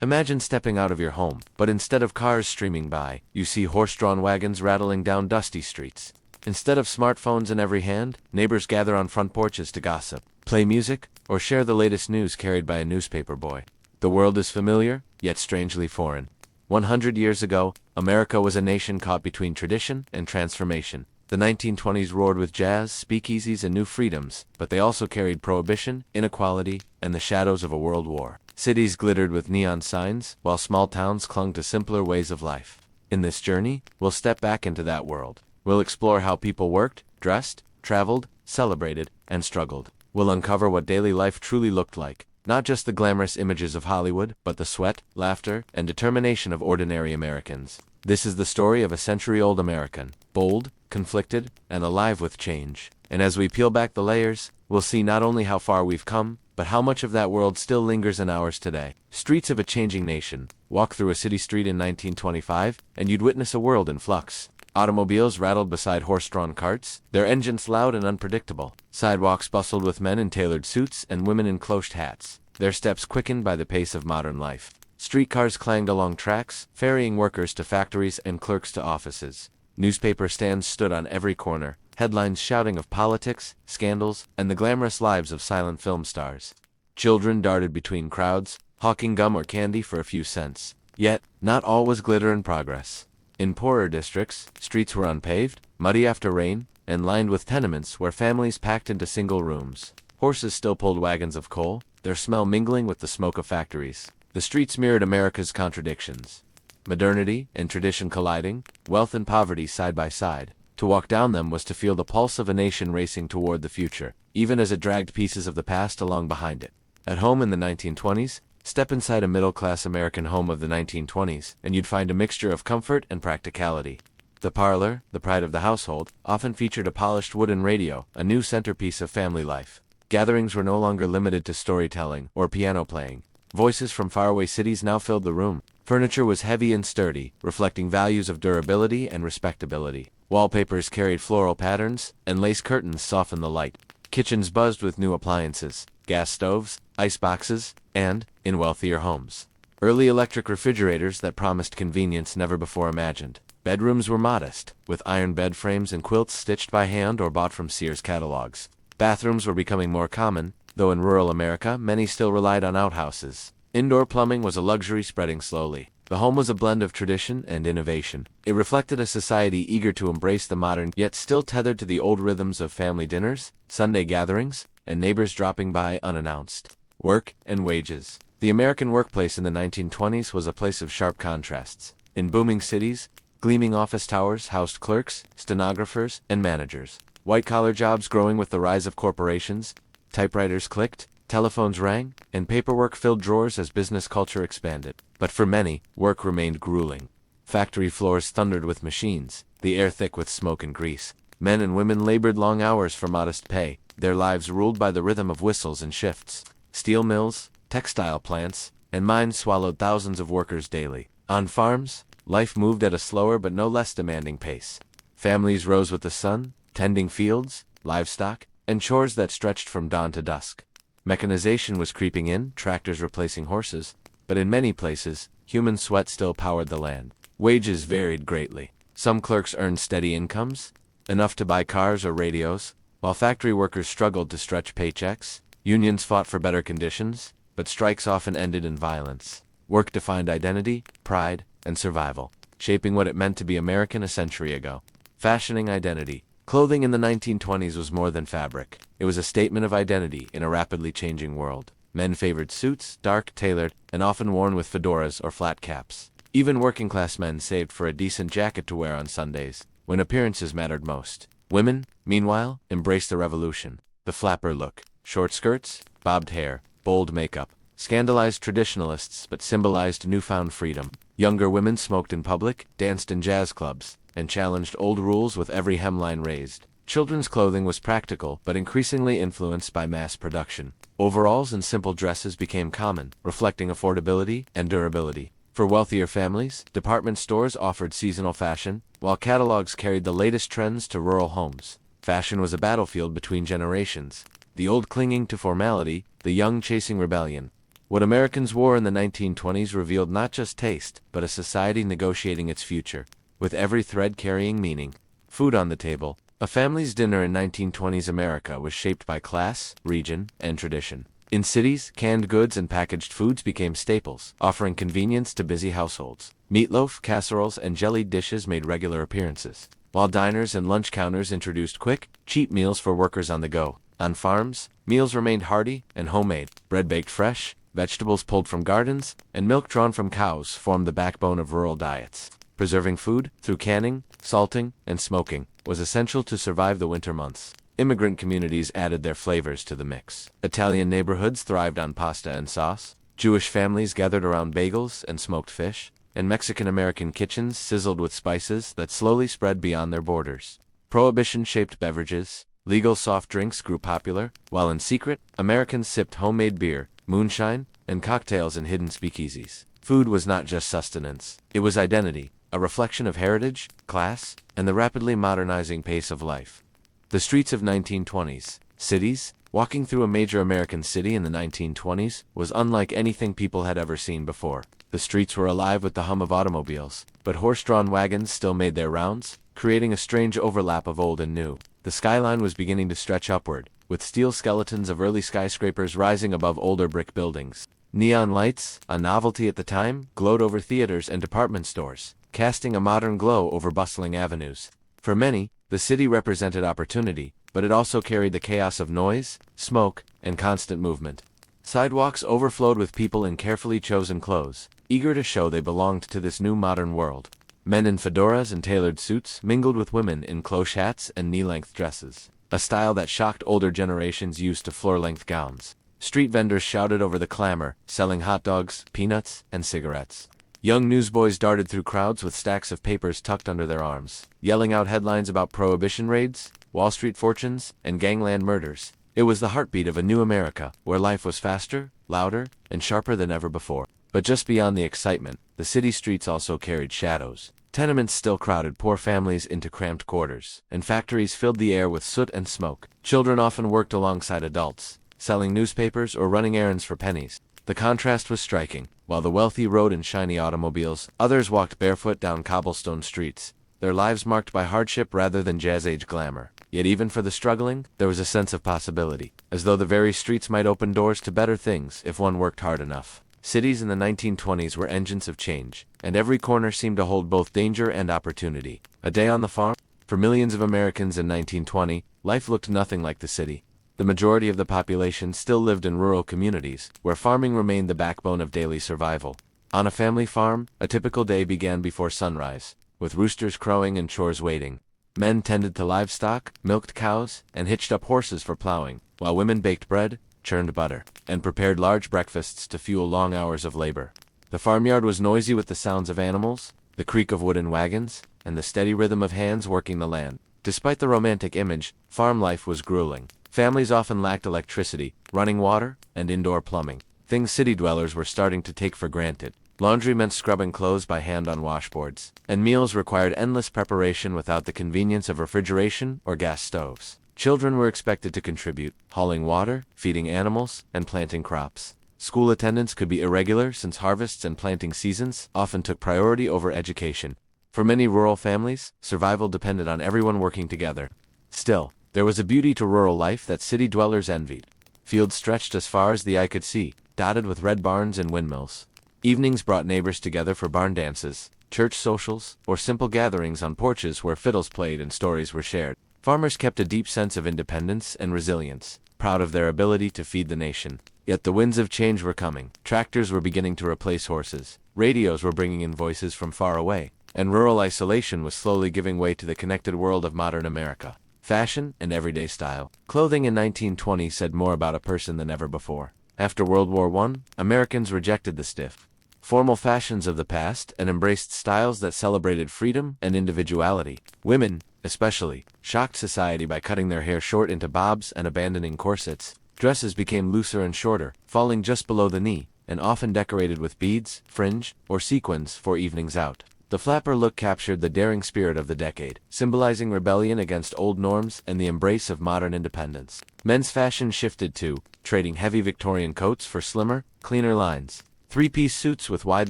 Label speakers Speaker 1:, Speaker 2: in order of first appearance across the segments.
Speaker 1: Imagine stepping out of your home, but instead of cars streaming by, you see horse-drawn wagons rattling down dusty streets. Instead of smartphones in every hand, neighbors gather on front porches to gossip, play music, or share the latest news carried by a newspaper boy. The world is familiar, yet strangely foreign. 100 years ago, America was a nation caught between tradition and transformation. The 1920s roared with jazz, speakeasies, and new freedoms, but they also carried prohibition, inequality, and the shadows of a world war. Cities glittered with neon signs, while small towns clung to simpler ways of life. In this journey, we'll step back into that world. We'll explore how people worked, dressed, traveled, celebrated, and struggled. We'll uncover what daily life truly looked like, not just the glamorous images of Hollywood, but the sweat, laughter, and determination of ordinary Americans. This is the story of a century-old American, bold, conflicted, and alive with change. And as we peel back the layers, we'll see not only how far we've come, but how much of that world still lingers in ours today. Streets of a changing nation. Walk through a city street in 1925, and you'd witness a world in flux. Automobiles rattled beside horse-drawn carts, their engines loud and unpredictable. Sidewalks bustled with men in tailored suits and women in cloached hats, their steps quickened by the pace of modern life. Streetcars clanged along tracks, ferrying workers to factories and clerks to offices. Newspaper stands stood on every corner, headlines shouting of politics, scandals, and the glamorous lives of silent film stars. Children darted between crowds, hawking gum or candy for a few cents. Yet, not all was glitter and progress. In poorer districts, streets were unpaved, muddy after rain, and lined with tenements where families packed into single rooms. Horses still pulled wagons of coal, their smell mingling with the smoke of factories. The streets mirrored America's contradictions. Modernity and tradition colliding, wealth and poverty side by side. To walk down them was to feel the pulse of a nation racing toward the future, even as it dragged pieces of the past along behind it. At home in the 1920s, step inside a middle-class American home of the 1920s, and you'd find a mixture of comfort and practicality. The parlor, the pride of the household, often featured a polished wooden radio, a new centerpiece of family life. Gatherings were no longer limited to storytelling or piano playing. Voices from faraway cities now filled the room. Furniture was heavy and sturdy, reflecting values of durability and respectability. Wallpapers carried floral patterns, and lace curtains softened the light. Kitchens buzzed with new appliances, gas stoves, ice boxes, and, in wealthier homes, early electric refrigerators that promised convenience never before imagined. Bedrooms were modest, with iron bed frames and quilts stitched by hand or bought from Sears catalogs. Bathrooms were becoming more common, though in rural America many still relied on outhouses. Indoor plumbing was a luxury spreading slowly. The home was a blend of tradition and innovation. It reflected a society eager to embrace the modern, yet still tethered to the old rhythms of family dinners, Sunday gatherings, and neighbors dropping by unannounced. Work and wages. The American workplace in the 1920s was a place of sharp contrasts. In booming cities, gleaming office towers housed clerks, stenographers, and managers. White-collar jobs growing with the rise of corporations. Typewriters clicked, telephones rang, and paperwork filled drawers as business culture expanded. But for many, work remained grueling. Factory floors thundered with machines, the air thick with smoke and grease. Men and women labored long hours for modest pay, their lives ruled by the rhythm of whistles and shifts. Steel mills, textile plants, and mines swallowed thousands of workers daily. On farms, life moved at a slower but no less demanding pace. Families rose with the sun, tending fields, livestock, and chores that stretched from dawn to dusk. Mechanization was creeping in, tractors replacing horses, but in many places, human sweat still powered the land. Wages varied greatly. Some clerks earned steady incomes, enough to buy cars or radios, while factory workers struggled to stretch paychecks. Unions fought for better conditions, but strikes often ended in violence. Work defined identity, pride, and survival, shaping what it meant to be American a century ago. Fashioning identity. Clothing in the 1920s was more than fabric. It was a statement of identity in a rapidly changing world. Men favored suits, dark, tailored, and often worn with fedoras or flat caps. Even working-class men saved for a decent jacket to wear on Sundays, when appearances mattered most. Women, meanwhile, embraced the revolution. The flapper look, short skirts, bobbed hair, bold makeup, scandalized traditionalists but symbolized newfound freedom. Younger women smoked in public, danced in jazz clubs, and challenged old rules with every hemline raised. Children's clothing was practical but increasingly influenced by mass production. Overalls and simple dresses became common, reflecting affordability and durability. For wealthier families, department stores offered seasonal fashion, while catalogs carried the latest trends to rural homes. Fashion was a battlefield between generations, the old clinging to formality, the young chasing rebellion. What Americans wore in the 1920s revealed not just taste, but a society negotiating its future, with every thread carrying meaning. Food on the table. A family's dinner in 1920s America was shaped by class, region, and tradition. In cities, canned goods and packaged foods became staples, offering convenience to busy households. Meatloaf, casseroles, and jellied dishes made regular appearances, while diners and lunch counters introduced quick, cheap meals for workers on the go. On farms, meals remained hearty and homemade. Bread baked fresh, vegetables pulled from gardens, and milk drawn from cows formed the backbone of rural diets. Preserving food, through canning, salting, and smoking, was essential to survive the winter months. Immigrant communities added their flavors to the mix. Italian neighborhoods thrived on pasta and sauce. Jewish families gathered around bagels and smoked fish, and Mexican-American kitchens sizzled with spices that slowly spread beyond their borders. Prohibition shaped beverages. Legal soft drinks grew popular, while in secret, Americans sipped homemade beer, moonshine, and cocktails in hidden speakeasies. Food was not just sustenance. It was identity, a reflection of heritage, class, and the rapidly modernizing pace of life. The streets of 1920s. Cities. Walking through a major American city in the 1920s was unlike anything people had ever seen before. The streets were alive with the hum of automobiles, but horse-drawn wagons still made their rounds, creating a strange overlap of old and new. The skyline was beginning to stretch upward, with steel skeletons of early skyscrapers rising above older brick buildings. Neon lights, a novelty at the time, glowed over theaters and department stores, casting a modern glow over bustling avenues. For many, the city represented opportunity, but it also carried the chaos of noise, smoke, and constant movement. Sidewalks overflowed with people in carefully chosen clothes, eager to show they belonged to this new modern world. Men in fedoras and tailored suits mingled with women in cloche hats and knee-length dresses, a style that shocked older generations used to floor-length gowns. Street vendors shouted over the clamor, selling hot dogs, peanuts, and cigarettes. Young newsboys darted through crowds with stacks of papers tucked under their arms, yelling out headlines about prohibition raids, Wall Street fortunes, and gangland murders. It was the heartbeat of a new America, where life was faster, louder, and sharper than ever before. But just beyond the excitement, the city streets also carried shadows. Tenements still crowded poor families into cramped quarters, and factories filled the air with soot and smoke. Children often worked alongside adults, selling newspapers or running errands for pennies. The contrast was striking. While the wealthy rode in shiny automobiles, others walked barefoot down cobblestone streets, their lives marked by hardship rather than jazz-age glamour. Yet even for the struggling, there was a sense of possibility, as though the very streets might open doors to better things if one worked hard enough. Cities in the 1920s were engines of change, and every corner seemed to hold both danger and opportunity. A day on the farm? For millions of Americans in 1920, life looked nothing like the city. The majority of the population still lived in rural communities, where farming remained the backbone of daily survival. On a family farm, a typical day began before sunrise, with roosters crowing and chores waiting. Men tended to livestock, milked cows, and hitched up horses for plowing, while women baked bread, churned butter, and prepared large breakfasts to fuel long hours of labor. The farmyard was noisy with the sounds of animals, the creak of wooden wagons, and the steady rhythm of hands working the land. Despite the romantic image, farm life was grueling. Families often lacked electricity, running water, and indoor plumbing, things city dwellers were starting to take for granted. Laundry meant scrubbing clothes by hand on washboards, and meals required endless preparation without the convenience of refrigeration or gas stoves. Children were expected to contribute, hauling water, feeding animals, and planting crops. School attendance could be irregular since harvests and planting seasons often took priority over education. For many rural families, survival depended on everyone working together. Still, there was a beauty to rural life that city dwellers envied. Fields stretched as far as the eye could see, dotted with red barns and windmills. Evenings brought neighbors together for barn dances, church socials, or simple gatherings on porches where fiddles played and stories were shared. Farmers kept a deep sense of independence and resilience, proud of their ability to feed the nation. Yet the winds of change were coming. Tractors were beginning to replace horses. Radios were bringing in voices from far away, and rural isolation was slowly giving way to the connected world of modern America. Fashion and everyday style. Clothing in 1920 said more about a person than ever before. After World War I, Americans rejected the stiff, formal fashions of the past and embraced styles that celebrated freedom and individuality. Women, especially, shocked society by cutting their hair short into bobs and abandoning corsets. Dresses became looser and shorter, falling just below the knee, and often decorated with beads, fringe, or sequins for evenings out. The flapper look captured the daring spirit of the decade, symbolizing rebellion against old norms and the embrace of modern independence. Men's fashion shifted too, trading heavy Victorian coats for slimmer, cleaner lines. Three-piece suits with wide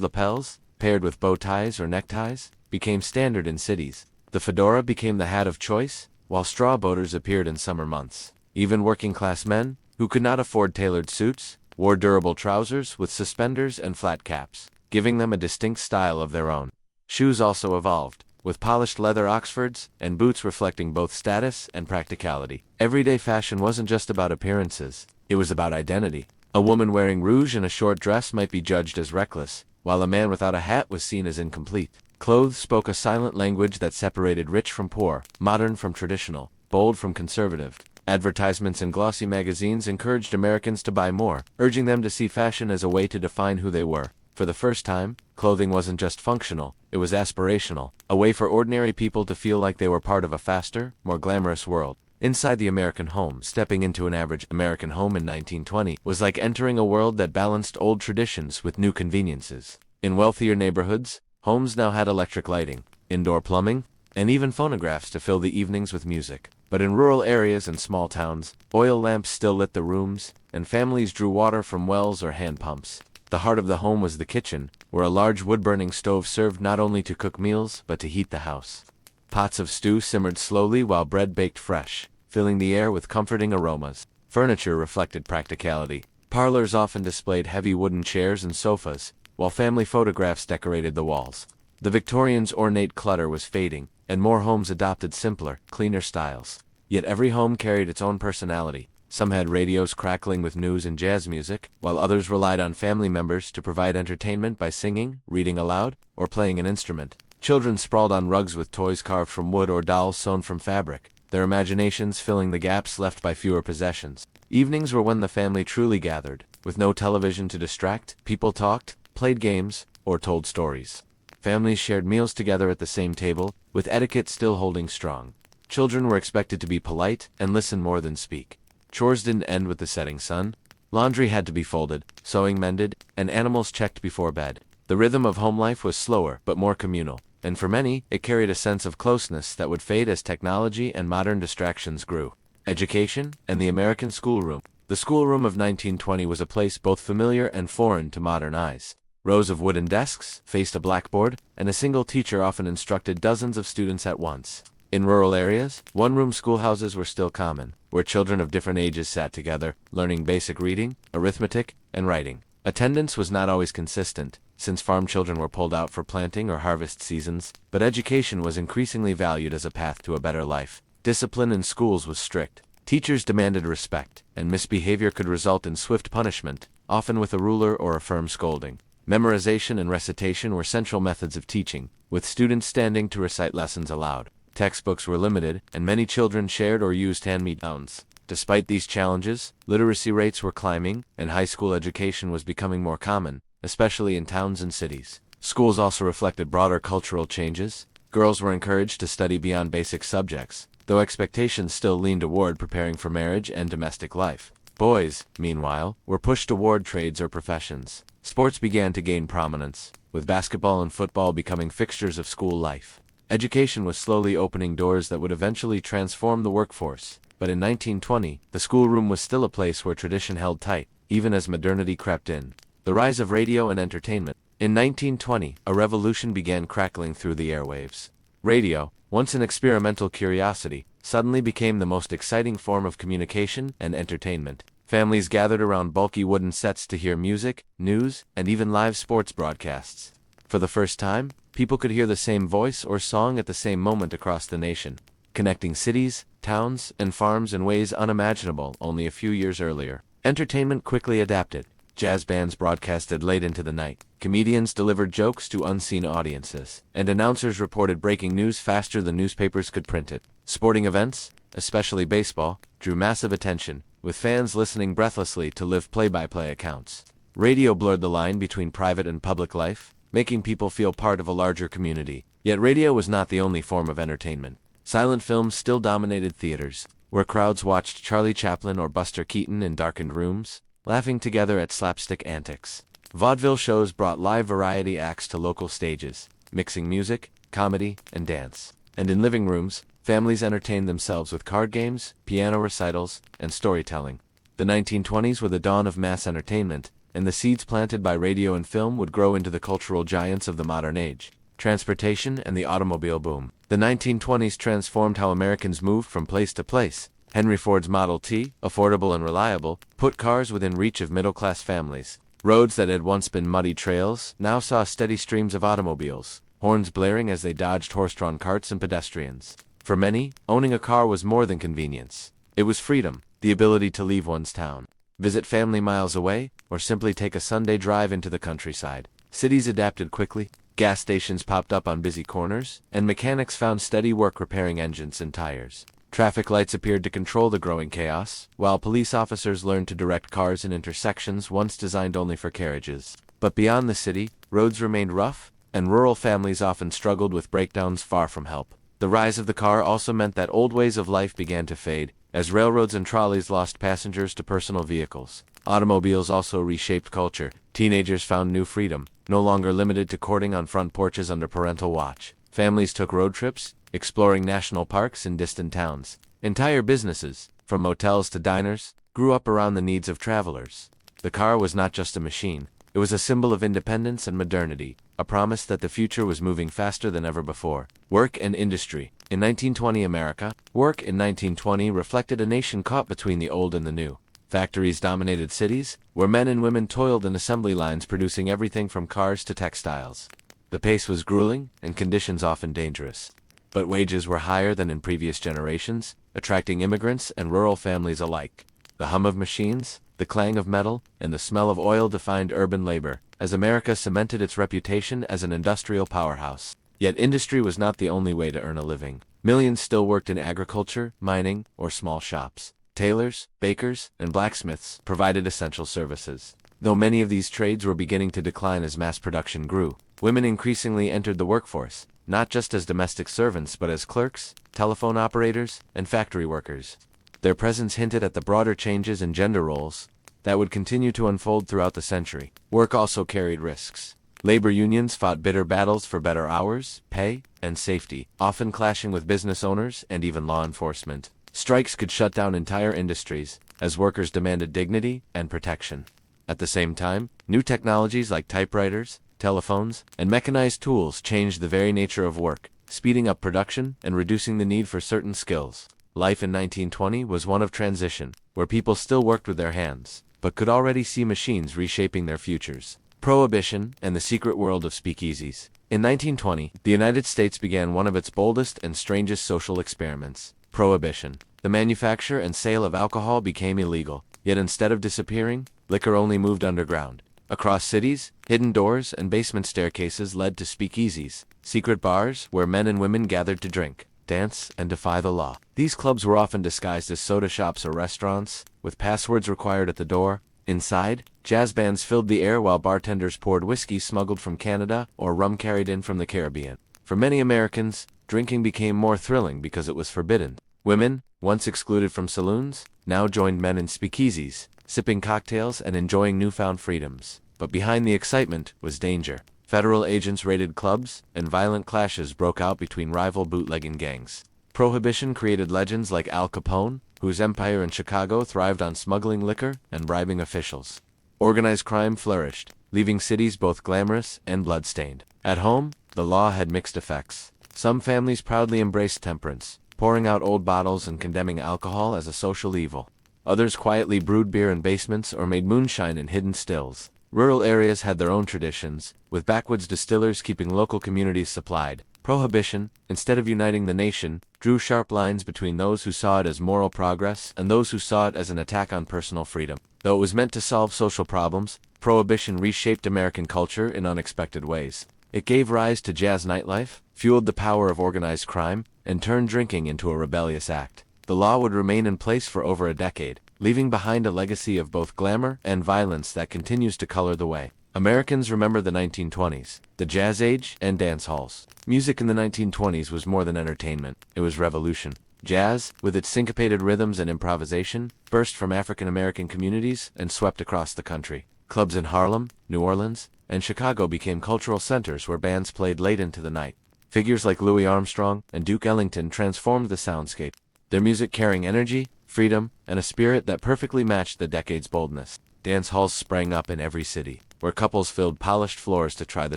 Speaker 1: lapels, paired with bow ties or neckties, became standard in cities. The fedora became the hat of choice, while straw boaters appeared in summer months. Even working-class men, who could not afford tailored suits, wore durable trousers with suspenders and flat caps, giving them a distinct style of their own. Shoes also evolved, with polished leather Oxfords and boots reflecting both status and practicality. Everyday fashion wasn't just about appearances, it was about identity. A woman wearing rouge and a short dress might be judged as reckless, while a man without a hat was seen as incomplete. Clothes spoke a silent language that separated rich from poor, modern from traditional, bold from conservative. Advertisements in glossy magazines encouraged Americans to buy more, urging them to see fashion as a way to define who they were. For the first time, clothing wasn't just functional, it was aspirational, a way for ordinary people to feel like they were part of a faster, more glamorous world. Inside the American home, stepping into an average American home in 1920 was like entering a world that balanced old traditions with new conveniences. In wealthier neighborhoods, homes now had electric lighting, indoor plumbing, and even phonographs to fill the evenings with music. But in rural areas and small towns, oil lamps still lit the rooms, and families drew water from wells or hand pumps. The heart of the home was the kitchen, where a large wood-burning stove served not only to cook meals, but to heat the house. Pots of stew simmered slowly while bread baked fresh, filling the air with comforting aromas. Furniture reflected practicality. Parlors often displayed heavy wooden chairs and sofas, while family photographs decorated the walls. The Victorians' ornate clutter was fading, and more homes adopted simpler, cleaner styles. Yet every home carried its own personality. Some had radios crackling with news and jazz music, while others relied on family members to provide entertainment by singing, reading aloud, or playing an instrument. Children sprawled on rugs with toys carved from wood or dolls sewn from fabric, their imaginations filling the gaps left by fewer possessions. Evenings were when the family truly gathered. With no television to distract, people talked, played games, or told stories. Families shared meals together at the same table, with etiquette still holding strong. Children were expected to be polite and listen more than speak. Chores didn't end with the setting sun. Laundry had to be folded, sewing mended, and animals checked before bed. The rhythm of home life was slower but more communal, and for many, it carried a sense of closeness that would fade as technology and modern distractions grew. Education and the American schoolroom. The schoolroom of 1920 was a place both familiar and foreign to modern eyes. Rows of wooden desks faced a blackboard, and a single teacher often instructed dozens of students at once. In rural areas, one-room schoolhouses were still common, where children of different ages sat together, learning basic reading, arithmetic, and writing. Attendance was not always consistent, since farm children were pulled out for planting or harvest seasons, but education was increasingly valued as a path to a better life. Discipline in schools was strict. Teachers demanded respect, and misbehavior could result in swift punishment, often with a ruler or a firm scolding. Memorization and recitation were central methods of teaching, with students standing to recite lessons aloud. Textbooks were limited, and many children shared or used hand-me-downs. Despite these challenges, literacy rates were climbing, and high school education was becoming more common, especially in towns and cities. Schools also reflected broader cultural changes. Girls were encouraged to study beyond basic subjects, though expectations still leaned toward preparing for marriage and domestic life. Boys, meanwhile, were pushed toward trades or professions. Sports began to gain prominence, with basketball and football becoming fixtures of school life. Education was slowly opening doors that would eventually transform the workforce. But in 1920, the schoolroom was still a place where tradition held tight, even as modernity crept in. The rise of radio and entertainment. In 1920, a revolution began crackling through the airwaves. Radio, once an experimental curiosity, suddenly became the most exciting form of communication and entertainment. Families gathered around bulky wooden sets to hear music, news, and even live sports broadcasts. For the first time, people could hear the same voice or song at the same moment across the nation, connecting cities, towns, and farms in ways unimaginable only a few years earlier. Entertainment quickly adapted. Jazz bands broadcasted late into the night. Comedians delivered jokes to unseen audiences, and announcers reported breaking news faster than newspapers could print it. Sporting events, especially baseball, drew massive attention, with fans listening breathlessly to live play-by-play accounts. Radio blurred the line between private and public life, making people feel part of a larger community. Yet radio was not the only form of entertainment. Silent films still dominated theaters, where crowds watched Charlie Chaplin or Buster Keaton in darkened rooms, laughing together at slapstick antics. Vaudeville shows brought live variety acts to local stages, mixing music, comedy, and dance. And in living rooms, families entertained themselves with card games, piano recitals, and storytelling. The 1920s were the dawn of mass entertainment, and the seeds planted by radio and film would grow into the cultural giants of the modern age. Transportation and the automobile boom. The 1920s transformed how Americans moved from place to place. Henry Ford's Model T, affordable and reliable, put cars within reach of middle-class families. Roads that had once been muddy trails now saw steady streams of automobiles, horns blaring as they dodged horse-drawn carts and pedestrians. For many, owning a car was more than convenience. It was freedom, the ability to leave one's town, visit family miles away, or simply take a Sunday drive into the countryside. Cities adapted quickly, gas stations popped up on busy corners, and mechanics found steady work repairing engines and tires. Traffic lights appeared to control the growing chaos, while police officers learned to direct cars in intersections once designed only for carriages. But beyond the city, roads remained rough, and rural families often struggled with breakdowns far from help. The rise of the car also meant that old ways of life began to fade, as railroads and trolleys lost passengers to personal vehicles. Automobiles also reshaped culture. Teenagers found new freedom, no longer limited to courting on front porches under parental watch. Families took road trips, exploring national parks in distant towns. Entire businesses, from motels to diners, grew up around the needs of travelers. The car was not just a machine, it was a symbol of independence and modernity, a promise that the future was moving faster than ever before. Work and industry. In 1920 America, work in 1920 reflected a nation caught between the old and the new. Factories dominated cities, where men and women toiled in assembly lines producing everything from cars to textiles. The pace was grueling, and conditions often dangerous. But wages were higher than in previous generations, attracting immigrants and rural families alike. The hum of machines, the clang of metal, and the smell of oil defined urban labor, as America cemented its reputation as an industrial powerhouse. Yet industry was not the only way to earn a living. Millions still worked in agriculture, mining, or small shops. Tailors, bakers, and blacksmiths provided essential services. Though many of these trades were beginning to decline as mass production grew, women increasingly entered the workforce, not just as domestic servants but as clerks, telephone operators, and factory workers. Their presence hinted at the broader changes in gender roles that would continue to unfold throughout the century. Work also carried risks. Labor unions fought bitter battles for better hours, pay, and safety, often clashing with business owners and even law enforcement. Strikes could shut down entire industries, as workers demanded dignity and protection. At the same time, new technologies like typewriters, telephones, and mechanized tools changed the very nature of work, speeding up production and reducing the need for certain skills. Life in 1920 was one of transition, where people still worked with their hands, but could already see machines reshaping their futures. Prohibition and the secret world of speakeasies. In 1920, the United States began one of its boldest and strangest social experiments. Prohibition. The manufacture and sale of alcohol became illegal, yet instead of disappearing, liquor only moved underground. Across cities, hidden doors and basement staircases led to speakeasies, secret bars where men and women gathered to drink, dance, and defy the law. These clubs were often disguised as soda shops or restaurants, with passwords required at the door. Inside, jazz bands filled the air while bartenders poured whiskey smuggled from Canada or rum carried in from the Caribbean. For many Americans, drinking became more thrilling because it was forbidden. Women, once excluded from saloons, now joined men in speakeasies, sipping cocktails and enjoying newfound freedoms. But behind the excitement was danger. Federal agents raided clubs, and violent clashes broke out between rival bootlegging gangs. Prohibition created legends like Al Capone, whose empire in Chicago thrived on smuggling liquor and bribing officials. Organized crime flourished, leaving cities both glamorous and bloodstained. At home, the law had mixed effects. Some families proudly embraced temperance, pouring out old bottles and condemning alcohol as a social evil. Others quietly brewed beer in basements or made moonshine in hidden stills. Rural areas had their own traditions, with backwoods distillers keeping local communities supplied. Prohibition, instead of uniting the nation, drew sharp lines between those who saw it as moral progress and those who saw it as an attack on personal freedom. Though it was meant to solve social problems, Prohibition reshaped American culture in unexpected ways. It gave rise to jazz nightlife, fueled the power of organized crime, and turned drinking into a rebellious act. The law would remain in place for over a decade, leaving behind a legacy of both glamour and violence that continues to color the way Americans remember the 1920s, the jazz age, and dance halls. Music in the 1920s was more than entertainment, it was revolution. Jazz, with its syncopated rhythms and improvisation, burst from African American communities and swept across the country. Clubs in Harlem, New Orleans, and Chicago became cultural centers where bands played late into the night. Figures like Louis Armstrong and Duke Ellington transformed the soundscape, their music carrying energy, freedom, and a spirit that perfectly matched the decade's boldness. dance halls sprang up in every city, where couples filled polished floors to try the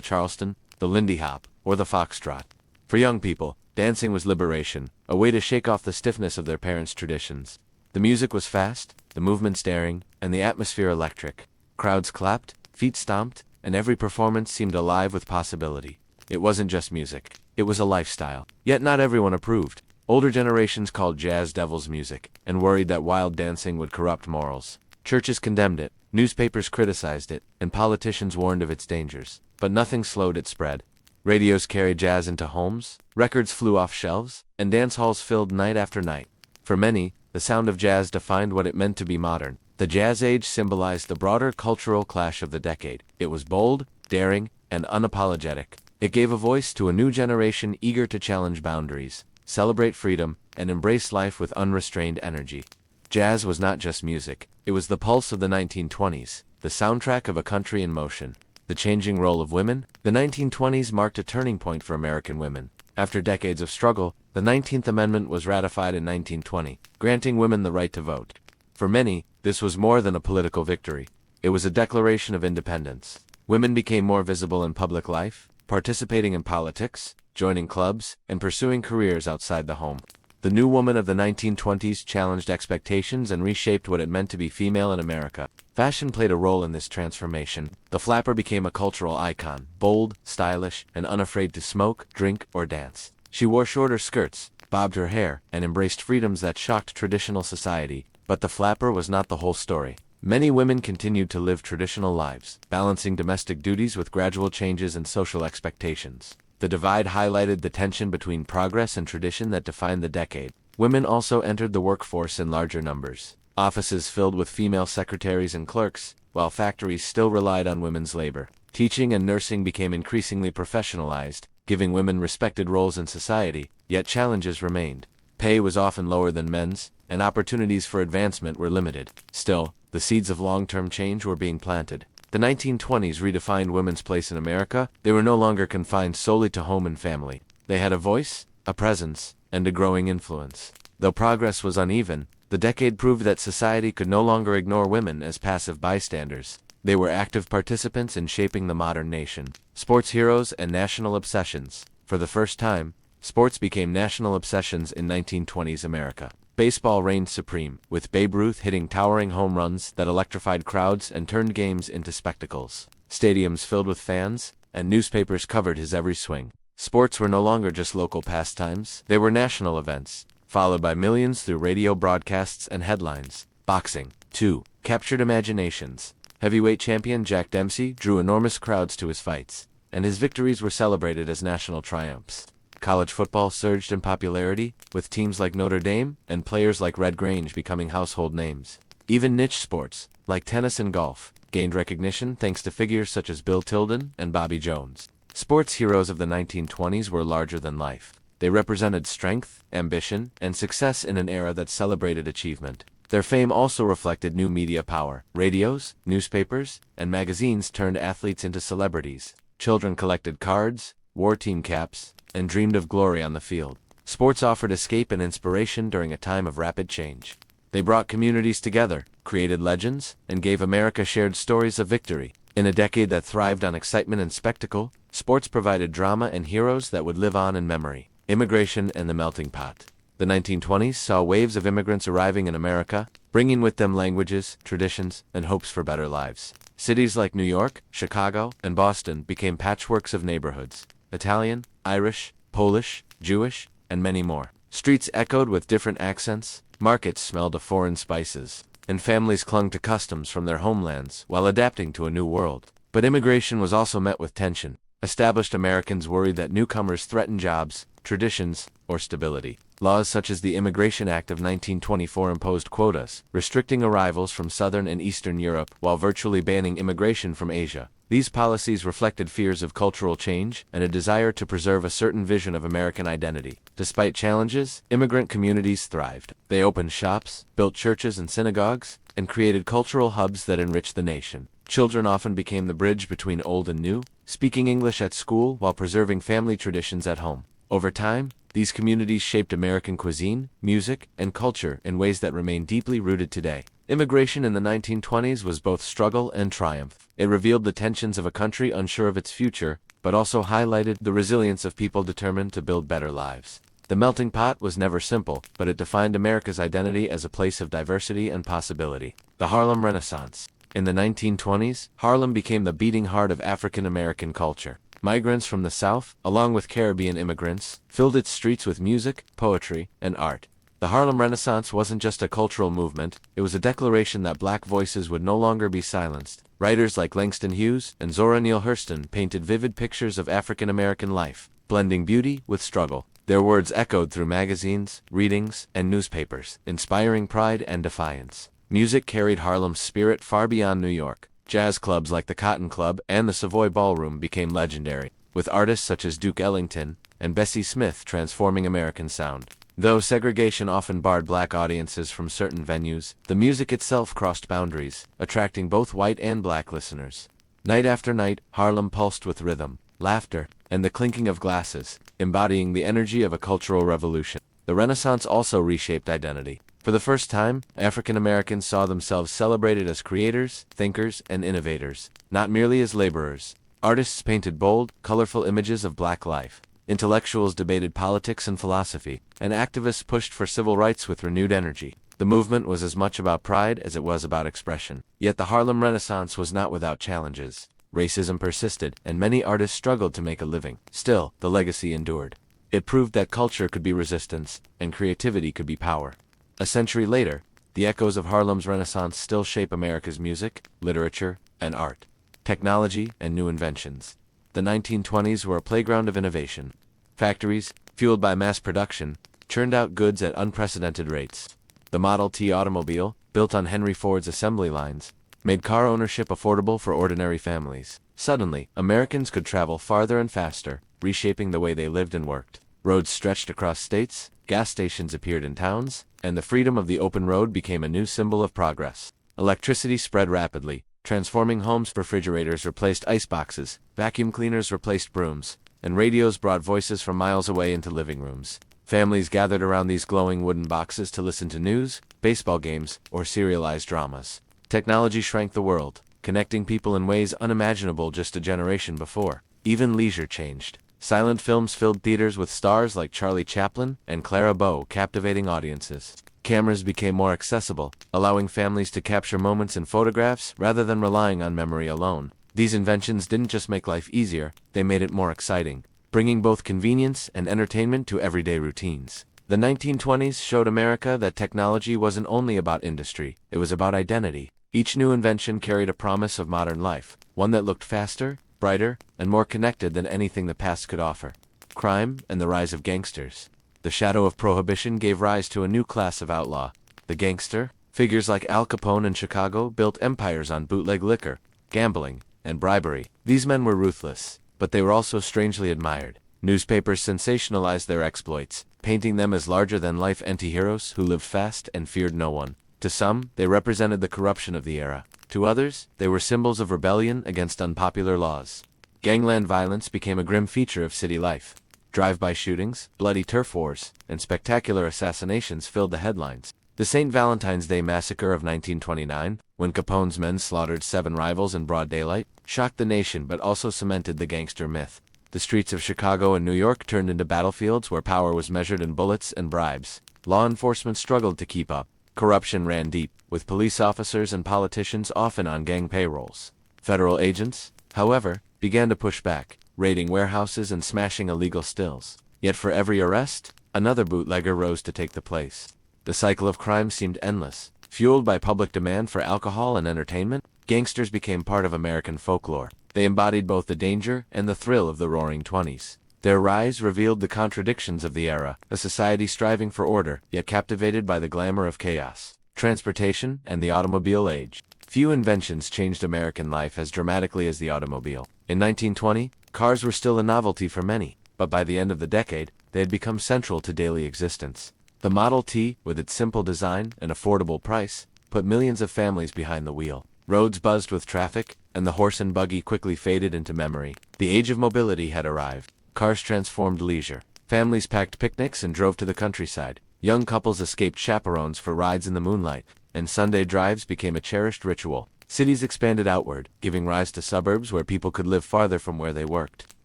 Speaker 1: Charleston, the Lindy Hop, or the Foxtrot. For young people, dancing was liberation, a way to shake off the stiffness of their parents' traditions. The music was fast, the movements daring, and the atmosphere electric. Crowds clapped, feet stomped, and every performance seemed alive with possibility. It wasn't just music, it was a lifestyle. Yet not everyone approved. Older generations called jazz devil's music, and worried that wild dancing would corrupt morals. Churches condemned it, newspapers criticized it, and politicians warned of its dangers. But nothing slowed its spread. Radios carried jazz into homes, records flew off shelves, and dance halls filled night after night. For many, the sound of jazz defined what it meant to be modern. The Jazz Age symbolized the broader cultural clash of the decade. It was bold, daring, and unapologetic. It gave a voice to a new generation eager to challenge boundaries, celebrate freedom, and embrace life with unrestrained energy. Jazz was not just music, it was the pulse of the 1920s, the soundtrack of a country in motion. The changing role of women, the 1920s marked a turning point for American women. After decades of struggle, the 19th Amendment was ratified in 1920, granting women the right to vote. For many, this was more than a political victory. It was a declaration of independence. Women became more visible in public life, participating in politics, joining clubs, and pursuing careers outside the home. The new woman of the 1920s challenged expectations and reshaped what it meant to be female in America. Fashion played a role in this transformation. The flapper became a cultural icon, bold, stylish, and unafraid to smoke, drink, or dance. She wore shorter skirts, bobbed her hair, and embraced freedoms that shocked traditional society. But the flapper was not the whole story. Many women continued to live traditional lives, balancing domestic duties with gradual changes in social expectations. The divide highlighted the tension between progress and tradition that defined the decade. Women also entered the workforce in larger numbers. Offices filled with female secretaries and clerks, while factories still relied on women's labor. Teaching and nursing became increasingly professionalized, giving women respected roles in society, yet challenges remained. Pay was often lower than men's, and opportunities for advancement were limited. Still, the seeds of long-term change were being planted. The 1920s redefined women's place in America. They were no longer confined solely to home and family. They had a voice, a presence, and a growing influence. Though progress was uneven, the decade proved that society could no longer ignore women as passive bystanders. They were active participants in shaping the modern nation. Sports heroes and national obsessions. For the first time, sports became national obsessions in 1920s America. Baseball reigned supreme, with Babe Ruth hitting towering home runs that electrified crowds and turned games into spectacles. Stadiums filled with fans, and newspapers covered his every swing. Sports were no longer just local pastimes, they were national events, followed by millions through radio broadcasts and headlines. Boxing, too, captured imaginations. Heavyweight champion Jack Dempsey drew enormous crowds to his fights, and his victories were celebrated as national triumphs. College football surged in popularity, with teams like Notre Dame and players like Red Grange becoming household names. Even niche sports, like tennis and golf, gained recognition thanks to figures such as Bill Tilden and Bobby Jones. Sports heroes of the 1920s were larger than life. They represented strength, ambition, and success in an era that celebrated achievement. Their fame also reflected new media power. Radios, newspapers, and magazines turned athletes into celebrities. Children collected cards, wore team caps, and dreamed of glory on the field. Sports offered escape and inspiration during a time of rapid change. They brought communities together, created legends, and gave America shared stories of victory. In a decade that thrived on excitement and spectacle, sports provided drama and heroes that would live on in memory. Immigration and the melting pot. The 1920s saw waves of immigrants arriving in America, bringing with them languages, traditions, and hopes for better lives. Cities like New York, Chicago, and Boston became patchworks of neighborhoods. Italian, Irish, Polish, Jewish, and many more. Streets echoed with different accents, markets smelled of foreign spices, and families clung to customs from their homelands while adapting to a new world. But immigration was also met with tension. Established Americans worried that newcomers threatened jobs, traditions, or stability. Laws such as the Immigration Act of 1924 imposed quotas, restricting arrivals from Southern and Eastern Europe while virtually banning immigration from Asia. These policies reflected fears of cultural change and a desire to preserve a certain vision of American identity. Despite challenges, immigrant communities thrived. They opened shops, built churches and synagogues, and created cultural hubs that enriched the nation. Children often became the bridge between old and new, speaking English at school while preserving family traditions at home. Over time, these communities shaped American cuisine, music, and culture in ways that remain deeply rooted today. Immigration in the 1920s was both struggle and triumph. It revealed the tensions of a country unsure of its future, but also highlighted the resilience of people determined to build better lives. The melting pot was never simple, but it defined America's identity as a place of diversity and possibility. The Harlem Renaissance. In the 1920s, Harlem became the beating heart of African American culture. Migrants from the South, along with Caribbean immigrants, filled its streets with music, poetry, and art. The Harlem Renaissance wasn't just a cultural movement, it was a declaration that black voices would no longer be silenced. Writers like Langston Hughes and Zora Neale Hurston painted vivid pictures of African American life, blending beauty with struggle. Their words echoed through magazines, readings, and newspapers, inspiring pride and defiance. Music carried Harlem's spirit far beyond New York. Jazz clubs like the Cotton Club and the Savoy Ballroom became legendary, with artists such as Duke Ellington and Bessie Smith transforming American sound. Though segregation often barred black audiences from certain venues, the music itself crossed boundaries, attracting both white and black listeners. Night after night, Harlem pulsed with rhythm, laughter, and the clinking of glasses, embodying the energy of a cultural revolution. The Renaissance also reshaped identity. For the first time, African Americans saw themselves celebrated as creators, thinkers, and innovators, not merely as laborers. Artists painted bold, colorful images of black life. Intellectuals debated politics and philosophy, and activists pushed for civil rights with renewed energy. The movement was as much about pride as it was about expression. Yet the Harlem Renaissance was not without challenges. Racism persisted, and many artists struggled to make a living. Still, the legacy endured. It proved that culture could be resistance, and creativity could be power. A century later, the echoes of Harlem's Renaissance still shape America's music, literature, and art, technology, and new inventions. The 1920s were a playground of innovation. Factories, fueled by mass production, churned out goods at unprecedented rates. The Model T automobile, built on Henry Ford's assembly lines, made car ownership affordable for ordinary families. Suddenly, Americans could travel farther and faster, reshaping the way they lived and worked. Roads stretched across states, gas stations appeared in towns, and the freedom of the open road became a new symbol of progress. Electricity spread rapidly, transforming homes. Refrigerators replaced iceboxes, vacuum cleaners replaced brooms, and radios brought voices from miles away into living rooms. Families gathered around these glowing wooden boxes to listen to news, baseball games, or serialized dramas. Technology shrank the world, connecting people in ways unimaginable just a generation before. Even leisure changed. Silent films filled theaters with stars like Charlie Chaplin and Clara Bow, captivating audiences. Cameras became more accessible, allowing families to capture moments in photographs rather than relying on memory alone. These inventions didn't just make life easier, they made it more exciting, bringing both convenience and entertainment to everyday routines. The 1920s showed America that technology wasn't only about industry, it was about identity. Each new invention carried a promise of modern life, one that looked faster, brighter, and more connected than anything the past could offer. Crime and the rise of gangsters. The shadow of Prohibition gave rise to a new class of outlaw, the gangster. Figures like Al Capone in Chicago built empires on bootleg liquor, gambling, and bribery. These men were ruthless, but they were also strangely admired. Newspapers sensationalized their exploits, painting them as larger-than-life anti-heroes who lived fast and feared no one. To some, they represented the corruption of the era. To others, they were symbols of rebellion against unpopular laws. Gangland violence became a grim feature of city life. Drive-by shootings, bloody turf wars, and spectacular assassinations filled the headlines. The St. Valentine's Day Massacre of 1929, when Capone's men slaughtered 7 rivals in broad daylight, shocked the nation but also cemented the gangster myth. The streets of Chicago and New York turned into battlefields where power was measured in bullets and bribes. Law enforcement struggled to keep up. Corruption ran deep, with police officers and politicians often on gang payrolls. Federal agents, however, began to push back, raiding warehouses and smashing illegal stills. Yet for every arrest, another bootlegger rose to take the place. The cycle of crime seemed endless. Fueled by public demand for alcohol and entertainment, gangsters became part of American folklore. They embodied both the danger and the thrill of the Roaring Twenties. Their rise revealed the contradictions of the era, a society striving for order, yet captivated by the glamour of chaos. Transportation and the automobile age. Few inventions changed American life as dramatically as the automobile. In 1920, cars were still a novelty for many, but by the end of the decade, they had become central to daily existence. The Model T, with its simple design and affordable price, put millions of families behind the wheel. Roads buzzed with traffic, and the horse and buggy quickly faded into memory. The age of mobility had arrived. Cars transformed leisure. Families packed picnics and drove to the countryside. Young couples escaped chaperones for rides in the moonlight, and Sunday drives became a cherished ritual. Cities expanded outward, giving rise to suburbs where people could live farther from where they worked.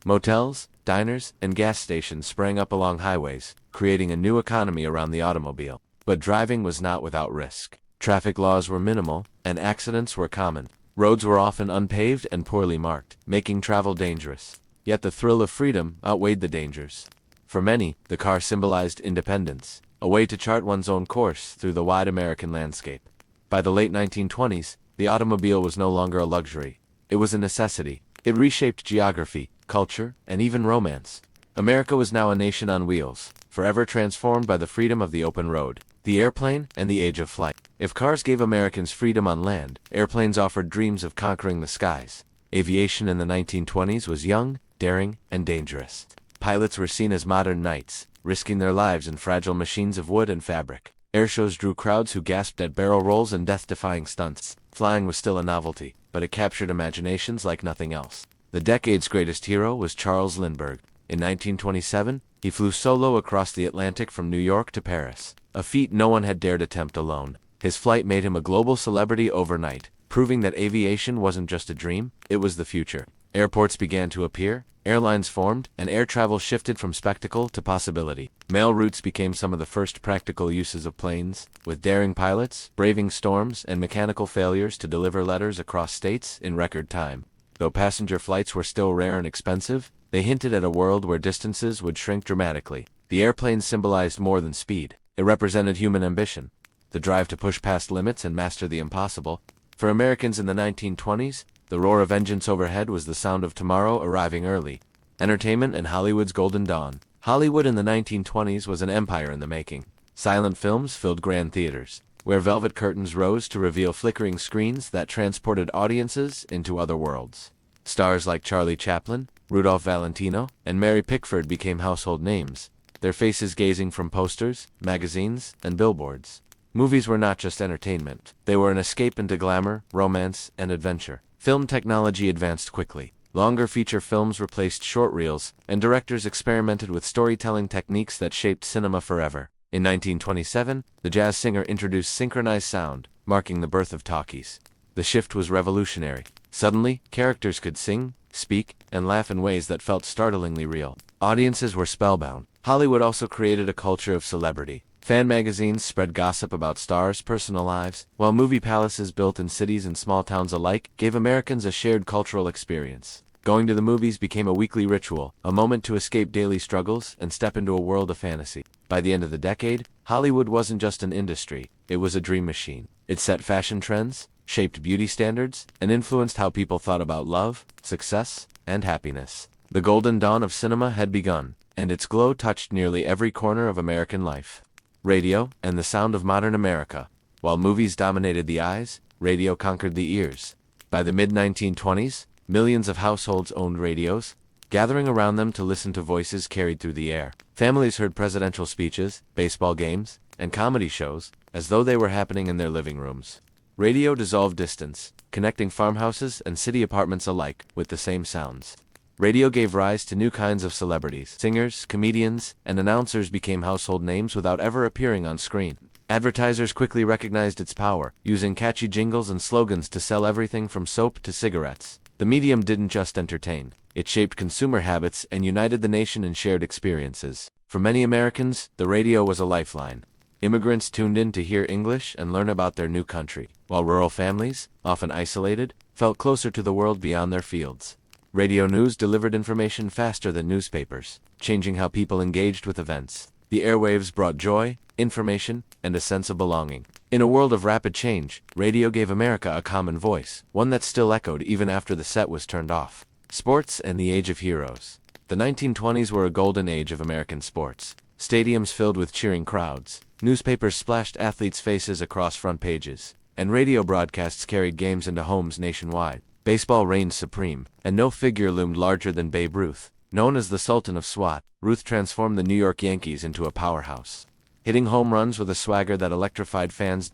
Speaker 1: Motels, diners, and gas stations sprang up along highways, creating a new economy around the automobile. But driving was not without risk. Traffic laws were minimal, and accidents were common. Roads were often unpaved and poorly marked, making travel dangerous. Yet the thrill of freedom outweighed the dangers. For many, the car symbolized independence, a way to chart one's own course through the wide American landscape. By the late 1920s, the automobile was no longer a luxury. It was a necessity. It reshaped geography, culture, and even romance. America was now a nation on wheels, forever transformed by the freedom of the open road, the airplane, and the age of flight. If cars gave Americans freedom on land, airplanes offered dreams of conquering the skies. Aviation in the 1920s was young, daring, and dangerous. Pilots were seen as modern knights, risking their lives in fragile machines of wood and fabric. Airshows drew crowds who gasped at barrel rolls and death-defying stunts. Flying was still a novelty, but it captured imaginations like nothing else. The decade's greatest hero was Charles Lindbergh. In 1927, he flew solo across the Atlantic from New York to Paris, a feat no one had dared attempt alone. His flight made him a global celebrity overnight, proving that aviation wasn't just a dream, it was the future. Airports began to appear, airlines formed, and air travel shifted from spectacle to possibility. Mail routes became some of the first practical uses of planes, with daring pilots braving storms and mechanical failures to deliver letters across states in record time. Though passenger flights were still rare and expensive, they hinted at a world where distances would shrink dramatically. The airplane symbolized more than speed. It represented human ambition, the drive to push past limits and master the impossible. For Americans in the 1920s, the roar of engines overhead was the sound of tomorrow arriving early. Entertainment and Hollywood's golden dawn. Hollywood in the 1920s was an empire in the making. Silent films filled grand theaters, where velvet curtains rose to reveal flickering screens that transported audiences into other worlds. Stars like Charlie Chaplin, Rudolph Valentino, and Mary Pickford became household names, their faces gazing from posters, magazines, and billboards. Movies were not just entertainment. They were an escape into glamour, romance, and adventure. Film technology advanced quickly. Longer feature films replaced short reels, and directors experimented with storytelling techniques that shaped cinema forever. In 1927, the jazz singer introduced synchronized sound, marking the birth of talkies. The shift was revolutionary. Suddenly, characters could sing, speak, and laugh in ways that felt startlingly real. Audiences were spellbound. Hollywood also created a culture of celebrity. Fan magazines spread gossip about stars' personal lives, while movie palaces built in cities and small towns alike gave Americans a shared cultural experience. Going to the movies became a weekly ritual, a moment to escape daily struggles and step into a world of fantasy. By the end of the decade, Hollywood wasn't just an industry, it was a dream machine. It set fashion trends, shaped beauty standards, and influenced how people thought about love, success, and happiness. The golden dawn of cinema had begun, and its glow touched nearly every corner of American life. Radio, and the sound of modern America. While movies dominated the eyes, radio conquered the ears. By the mid-1920s, millions of households owned radios, gathering around them to listen to voices carried through the air. Families heard presidential speeches, baseball games, and comedy shows, as though they were happening in their living rooms. Radio dissolved distance, connecting farmhouses and city apartments alike with the same sounds. Radio gave rise to new kinds of celebrities. Singers, comedians, and announcers became household names without ever appearing on screen. Advertisers quickly recognized its power, using catchy jingles and slogans to sell everything from soap to cigarettes. The medium didn't just entertain. It shaped consumer habits and united the nation in shared experiences. For many Americans, the radio was a lifeline. Immigrants tuned in to hear English and learn about their new country, while rural families, often isolated, felt closer to the world beyond their fields. Radio news delivered information faster than newspapers, changing how people engaged with events. The airwaves brought joy, information, and a sense of belonging. In a world of rapid change, radio gave America a common voice, one that still echoed even after the set was turned off. Sports and the Age of Heroes. The 1920s were a golden age of American sports. Stadiums filled with cheering crowds, newspapers splashed athletes' faces across front pages, and radio broadcasts carried games into homes nationwide. Baseball reigned supreme, and no figure loomed larger than Babe Ruth. Known as the Sultan of SWAT, Ruth transformed the New York Yankees into a powerhouse. Hitting home runs with a swagger that electrified fans.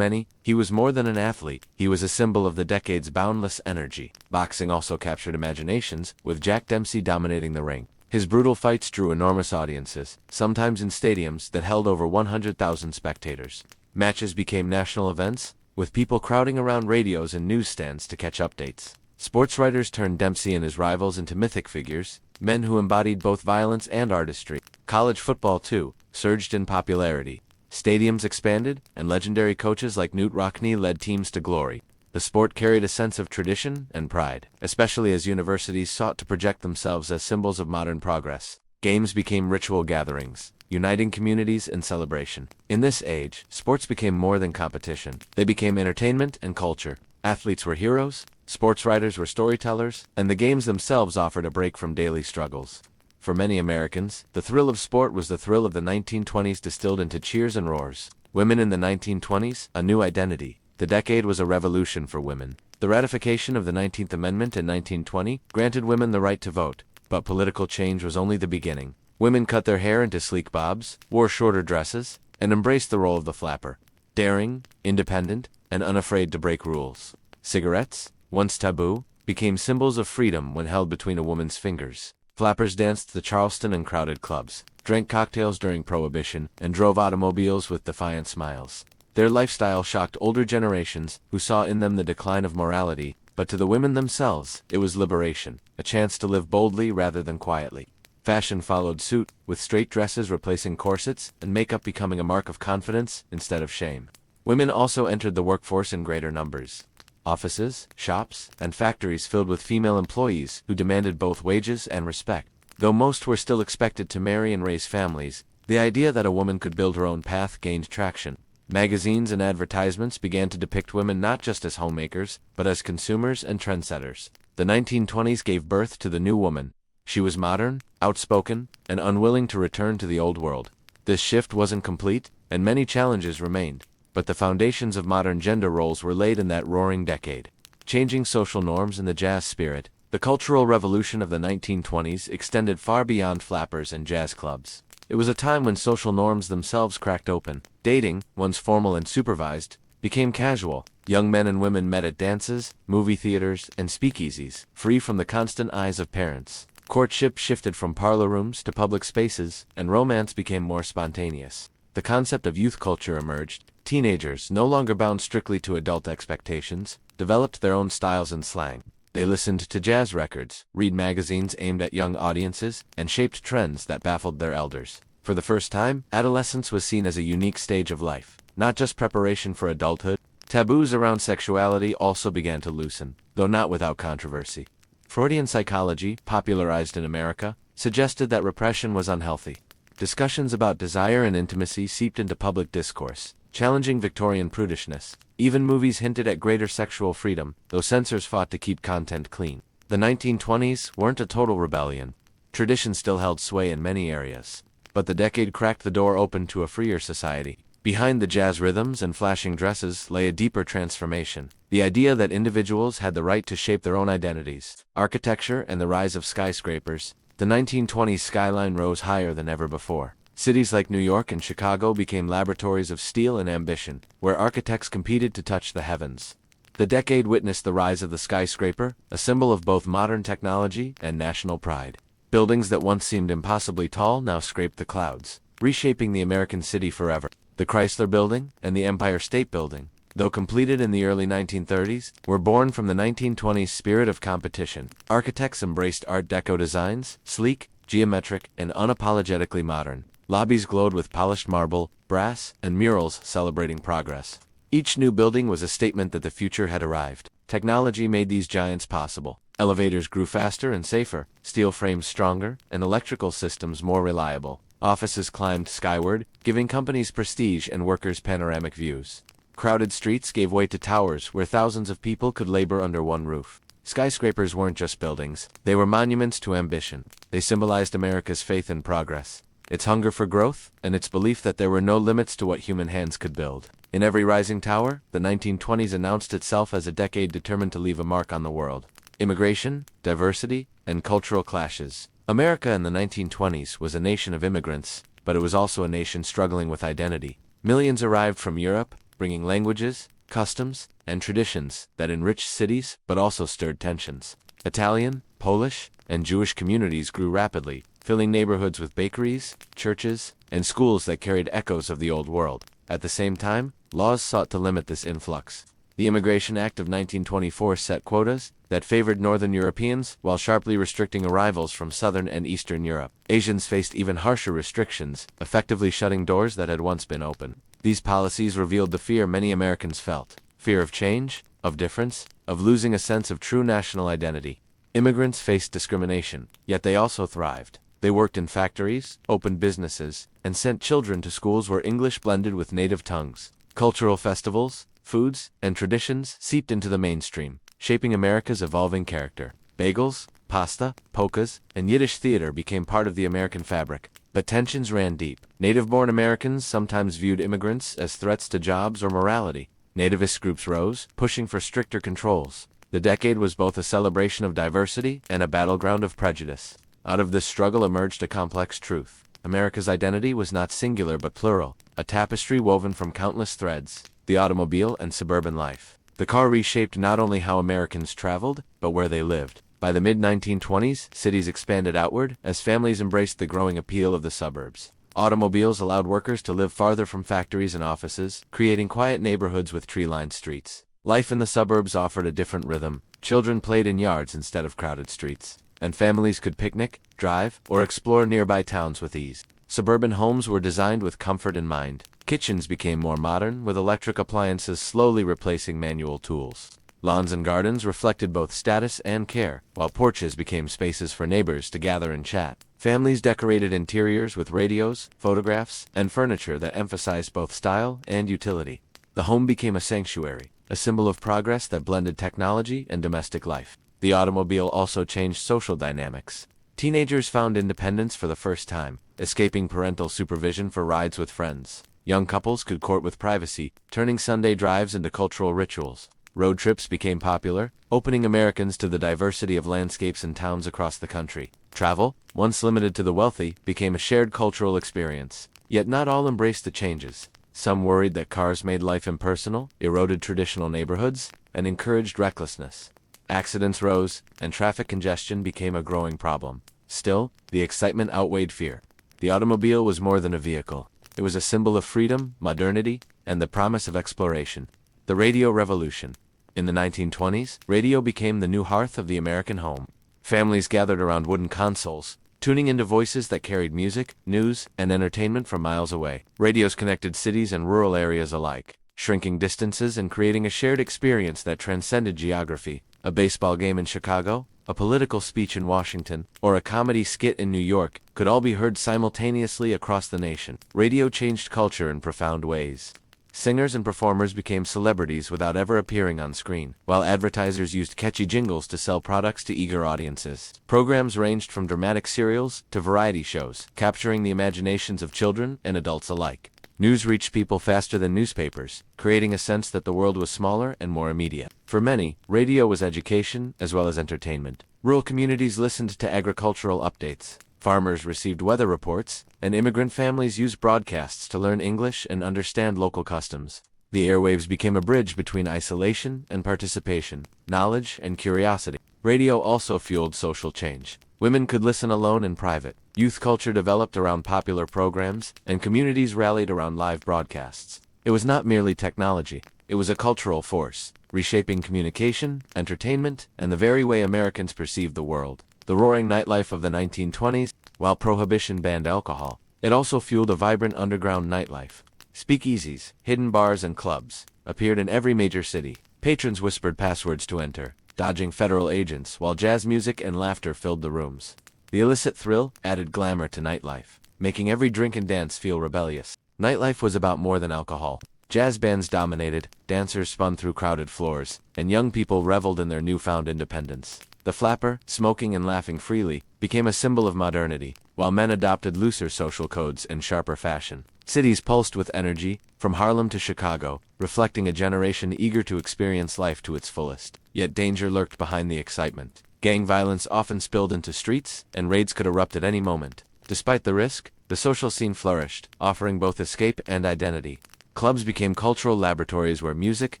Speaker 1: He was more than an athlete, he was a symbol of the decade's boundless energy. Boxing also captured imaginations, with Jack Dempsey dominating the ring. His brutal fights drew enormous audiences, sometimes in stadiums that held over 100,000 spectators. Matches became national events, with people crowding around radios and newsstands to catch updates. Sports writers turned Dempsey and his rivals into mythic figures, men who embodied both violence and artistry. College football, too, surged in popularity. Stadiums expanded, and legendary coaches like Knute Rockne led teams to glory. The sport carried a sense of tradition and pride, especially as universities sought to project themselves as symbols of modern progress. Games became ritual gatherings, uniting communities in celebration. In this age, sports became more than competition. They became entertainment and culture. Athletes were heroes, sports writers were storytellers, and the games themselves offered a break from daily struggles. For many Americans, the thrill of sport was the thrill of the 1920s distilled into cheers and roars. Women in the 1920s, a new identity. The decade was a revolution for women. The ratification of the 19th Amendment in 1920 granted women the right to vote, but political change was only the beginning. Women cut their hair into sleek bobs, wore shorter dresses, and embraced the role of the flapper. Daring, independent, and unafraid to break rules. Cigarettes, once taboo, became symbols of freedom when held between a woman's fingers. Flappers danced the Charleston in crowded clubs, drank cocktails during Prohibition, and drove automobiles with defiant smiles. Their lifestyle shocked older generations who saw in them the decline of morality, but to the women themselves, it was liberation, a chance to live boldly rather than quietly. Fashion followed suit, with straight dresses replacing corsets and makeup becoming a mark of confidence instead of shame. Women also entered the workforce in greater numbers. Offices, shops, and factories filled with female employees who demanded both wages and respect. Though most were still expected to marry and raise families, the idea that a woman could build her own path gained traction. Magazines and advertisements began to depict women not just as homemakers, but as consumers and trendsetters. The 1920s gave birth to the new woman. She was modern, outspoken, and unwilling to return to the old world. This shift wasn't complete, and many challenges remained. But the foundations of modern gender roles were laid in that roaring decade. Changing social norms in the jazz spirit, the cultural revolution of the 1920s extended far beyond flappers and jazz clubs. It was a time when social norms themselves cracked open. Dating, once formal and supervised, became casual. Young men and women met at dances, movie theaters, and speakeasies, free from the constant eyes of parents. Courtship shifted from parlor rooms to public spaces, and romance became more spontaneous. The concept of youth culture emerged. Teenagers, no longer bound strictly to adult expectations, developed their own styles and slang. They listened to jazz records, read magazines aimed at young audiences, and shaped trends that baffled their elders. For the first time, adolescence was seen as a unique stage of life, not just preparation for adulthood. Taboos around sexuality also began to loosen, though not without controversy. Freudian psychology, popularized in America, suggested that repression was unhealthy. Discussions about desire and intimacy seeped into public discourse, challenging Victorian prudishness. Even movies hinted at greater sexual freedom, though censors fought to keep content clean. The 1920s weren't a total rebellion. Tradition still held sway in many areas. But the decade cracked the door open to a freer society. Behind the jazz rhythms and flashing dresses lay a deeper transformation. The idea that individuals had the right to shape their own identities. Architecture and the rise of skyscrapers. The 1920s skyline rose higher than ever before. Cities like New York and Chicago became laboratories of steel and ambition, where architects competed to touch the heavens. The decade witnessed the rise of the skyscraper, a symbol of both modern technology and national pride. Buildings that once seemed impossibly tall now scraped the clouds, reshaping the American city forever. The Chrysler Building and the Empire State Building, though completed in the early 1930s, were born from the 1920s spirit of competition. Architects embraced Art Deco designs, sleek, geometric, and unapologetically modern. Lobbies glowed with polished marble, brass, and murals celebrating progress. Each new building was a statement that the future had arrived. Technology made these giants possible. Elevators grew faster and safer, steel frames stronger, and electrical systems more reliable. Offices climbed skyward, giving companies prestige and workers panoramic views. Crowded streets gave way to towers where thousands of people could labor under one roof. Skyscrapers weren't just buildings, they were monuments to ambition. They symbolized America's faith in progress, its hunger for growth, and its belief that there were no limits to what human hands could build. In every rising tower, the 1920s announced itself as a decade determined to leave a mark on the world. Immigration, diversity, and cultural clashes. America in the 1920s was a nation of immigrants, but it was also a nation struggling with identity. Millions arrived from Europe, bringing languages, customs, and traditions that enriched cities but also stirred tensions. Italian, Polish, and Jewish communities grew rapidly, filling neighborhoods with bakeries, churches, and schools that carried echoes of the old world. At the same time, laws sought to limit this influx. The Immigration Act of 1924 set quotas that favored Northern Europeans while sharply restricting arrivals from Southern and Eastern Europe. Asians faced even harsher restrictions, effectively shutting doors that had once been open. These policies revealed the fear many Americans felt: fear of change, of difference, of losing a sense of true national identity. Immigrants faced discrimination, yet they also thrived. They worked in factories, opened businesses, and sent children to schools where English blended with native tongues. Cultural festivals, foods, and traditions seeped into the mainstream, shaping America's evolving character. Bagels, pasta, polkas, and Yiddish theater became part of the American fabric. But tensions ran deep. Native-born Americans sometimes viewed immigrants as threats to jobs or morality. Nativist groups rose, pushing for stricter controls. The decade was both a celebration of diversity and a battleground of prejudice. Out of this struggle emerged a complex truth. America's identity was not singular but plural, a tapestry woven from countless threads: the automobile and suburban life. The car reshaped not only how Americans traveled, but where they lived. By the mid-1920s, cities expanded outward as families embraced the growing appeal of the suburbs. Automobiles allowed workers to live farther from factories and offices, creating quiet neighborhoods with tree-lined streets. Life in the suburbs offered a different rhythm. Children played in yards instead of crowded streets, and families could picnic, drive, or explore nearby towns with ease. Suburban homes were designed with comfort in mind. Kitchens became more modern, with electric appliances slowly replacing manual tools. Lawns and gardens reflected both status and care, while porches became spaces for neighbors to gather and chat. Families decorated interiors with radios, photographs, and furniture that emphasized both style and utility. The home became a sanctuary, a symbol of progress that blended technology and domestic life. The automobile also changed social dynamics. Teenagers found independence for the first time, escaping parental supervision for rides with friends. Young couples could court with privacy, turning Sunday drives into cultural rituals. Road trips became popular, opening Americans to the diversity of landscapes and towns across the country. Travel, once limited to the wealthy, became a shared cultural experience. Yet not all embraced the changes. Some worried that cars made life impersonal, eroded traditional neighborhoods, and encouraged recklessness. Accidents rose, and traffic congestion became a growing problem. Still, the excitement outweighed fear. The automobile was more than a vehicle. It was a symbol of freedom, modernity, and the promise of exploration. The radio revolution. In the 1920s, radio became the new hearth of the American home. Families gathered around wooden consoles, tuning into voices that carried music, news, and entertainment from miles away. Radios connected cities and rural areas alike, shrinking distances and creating a shared experience that transcended geography. A baseball game in Chicago, a political speech in Washington, or a comedy skit in New York could all be heard simultaneously across the nation. Radio changed culture in profound ways. Singers and performers became celebrities without ever appearing on screen, while advertisers used catchy jingles to sell products to eager audiences. Programs ranged from dramatic serials to variety shows, capturing the imaginations of children and adults alike. News reached people faster than newspapers, creating a sense that the world was smaller and more immediate. For many, radio was education as well as entertainment. Rural communities listened to agricultural updates. Farmers received weather reports, and immigrant families used broadcasts to learn English and understand local customs. The airwaves became a bridge between isolation and participation, knowledge and curiosity. Radio also fueled social change. Women could listen alone in private. Youth culture developed around popular programs, and communities rallied around live broadcasts. It was not merely technology, it was a cultural force, reshaping communication, entertainment, and the very way Americans perceived the world. The roaring nightlife of the 1920s, while Prohibition banned alcohol, it also fueled a vibrant underground nightlife. Speakeasies, hidden bars and clubs, appeared in every major city. Patrons whispered passwords to enter, dodging federal agents, while jazz music and laughter filled the rooms. The illicit thrill added glamour to nightlife, making every drink and dance feel rebellious. Nightlife was about more than alcohol. Jazz bands dominated, dancers spun through crowded floors, and young people reveled in their newfound independence. The flapper, smoking and laughing freely, became a symbol of modernity, while men adopted looser social codes and sharper fashion. Cities pulsed with energy, from Harlem to Chicago, reflecting a generation eager to experience life to its fullest. Yet danger lurked behind the excitement. Gang violence often spilled into streets, and raids could erupt at any moment. Despite the risk, the social scene flourished, offering both escape and identity. Clubs became cultural laboratories where music,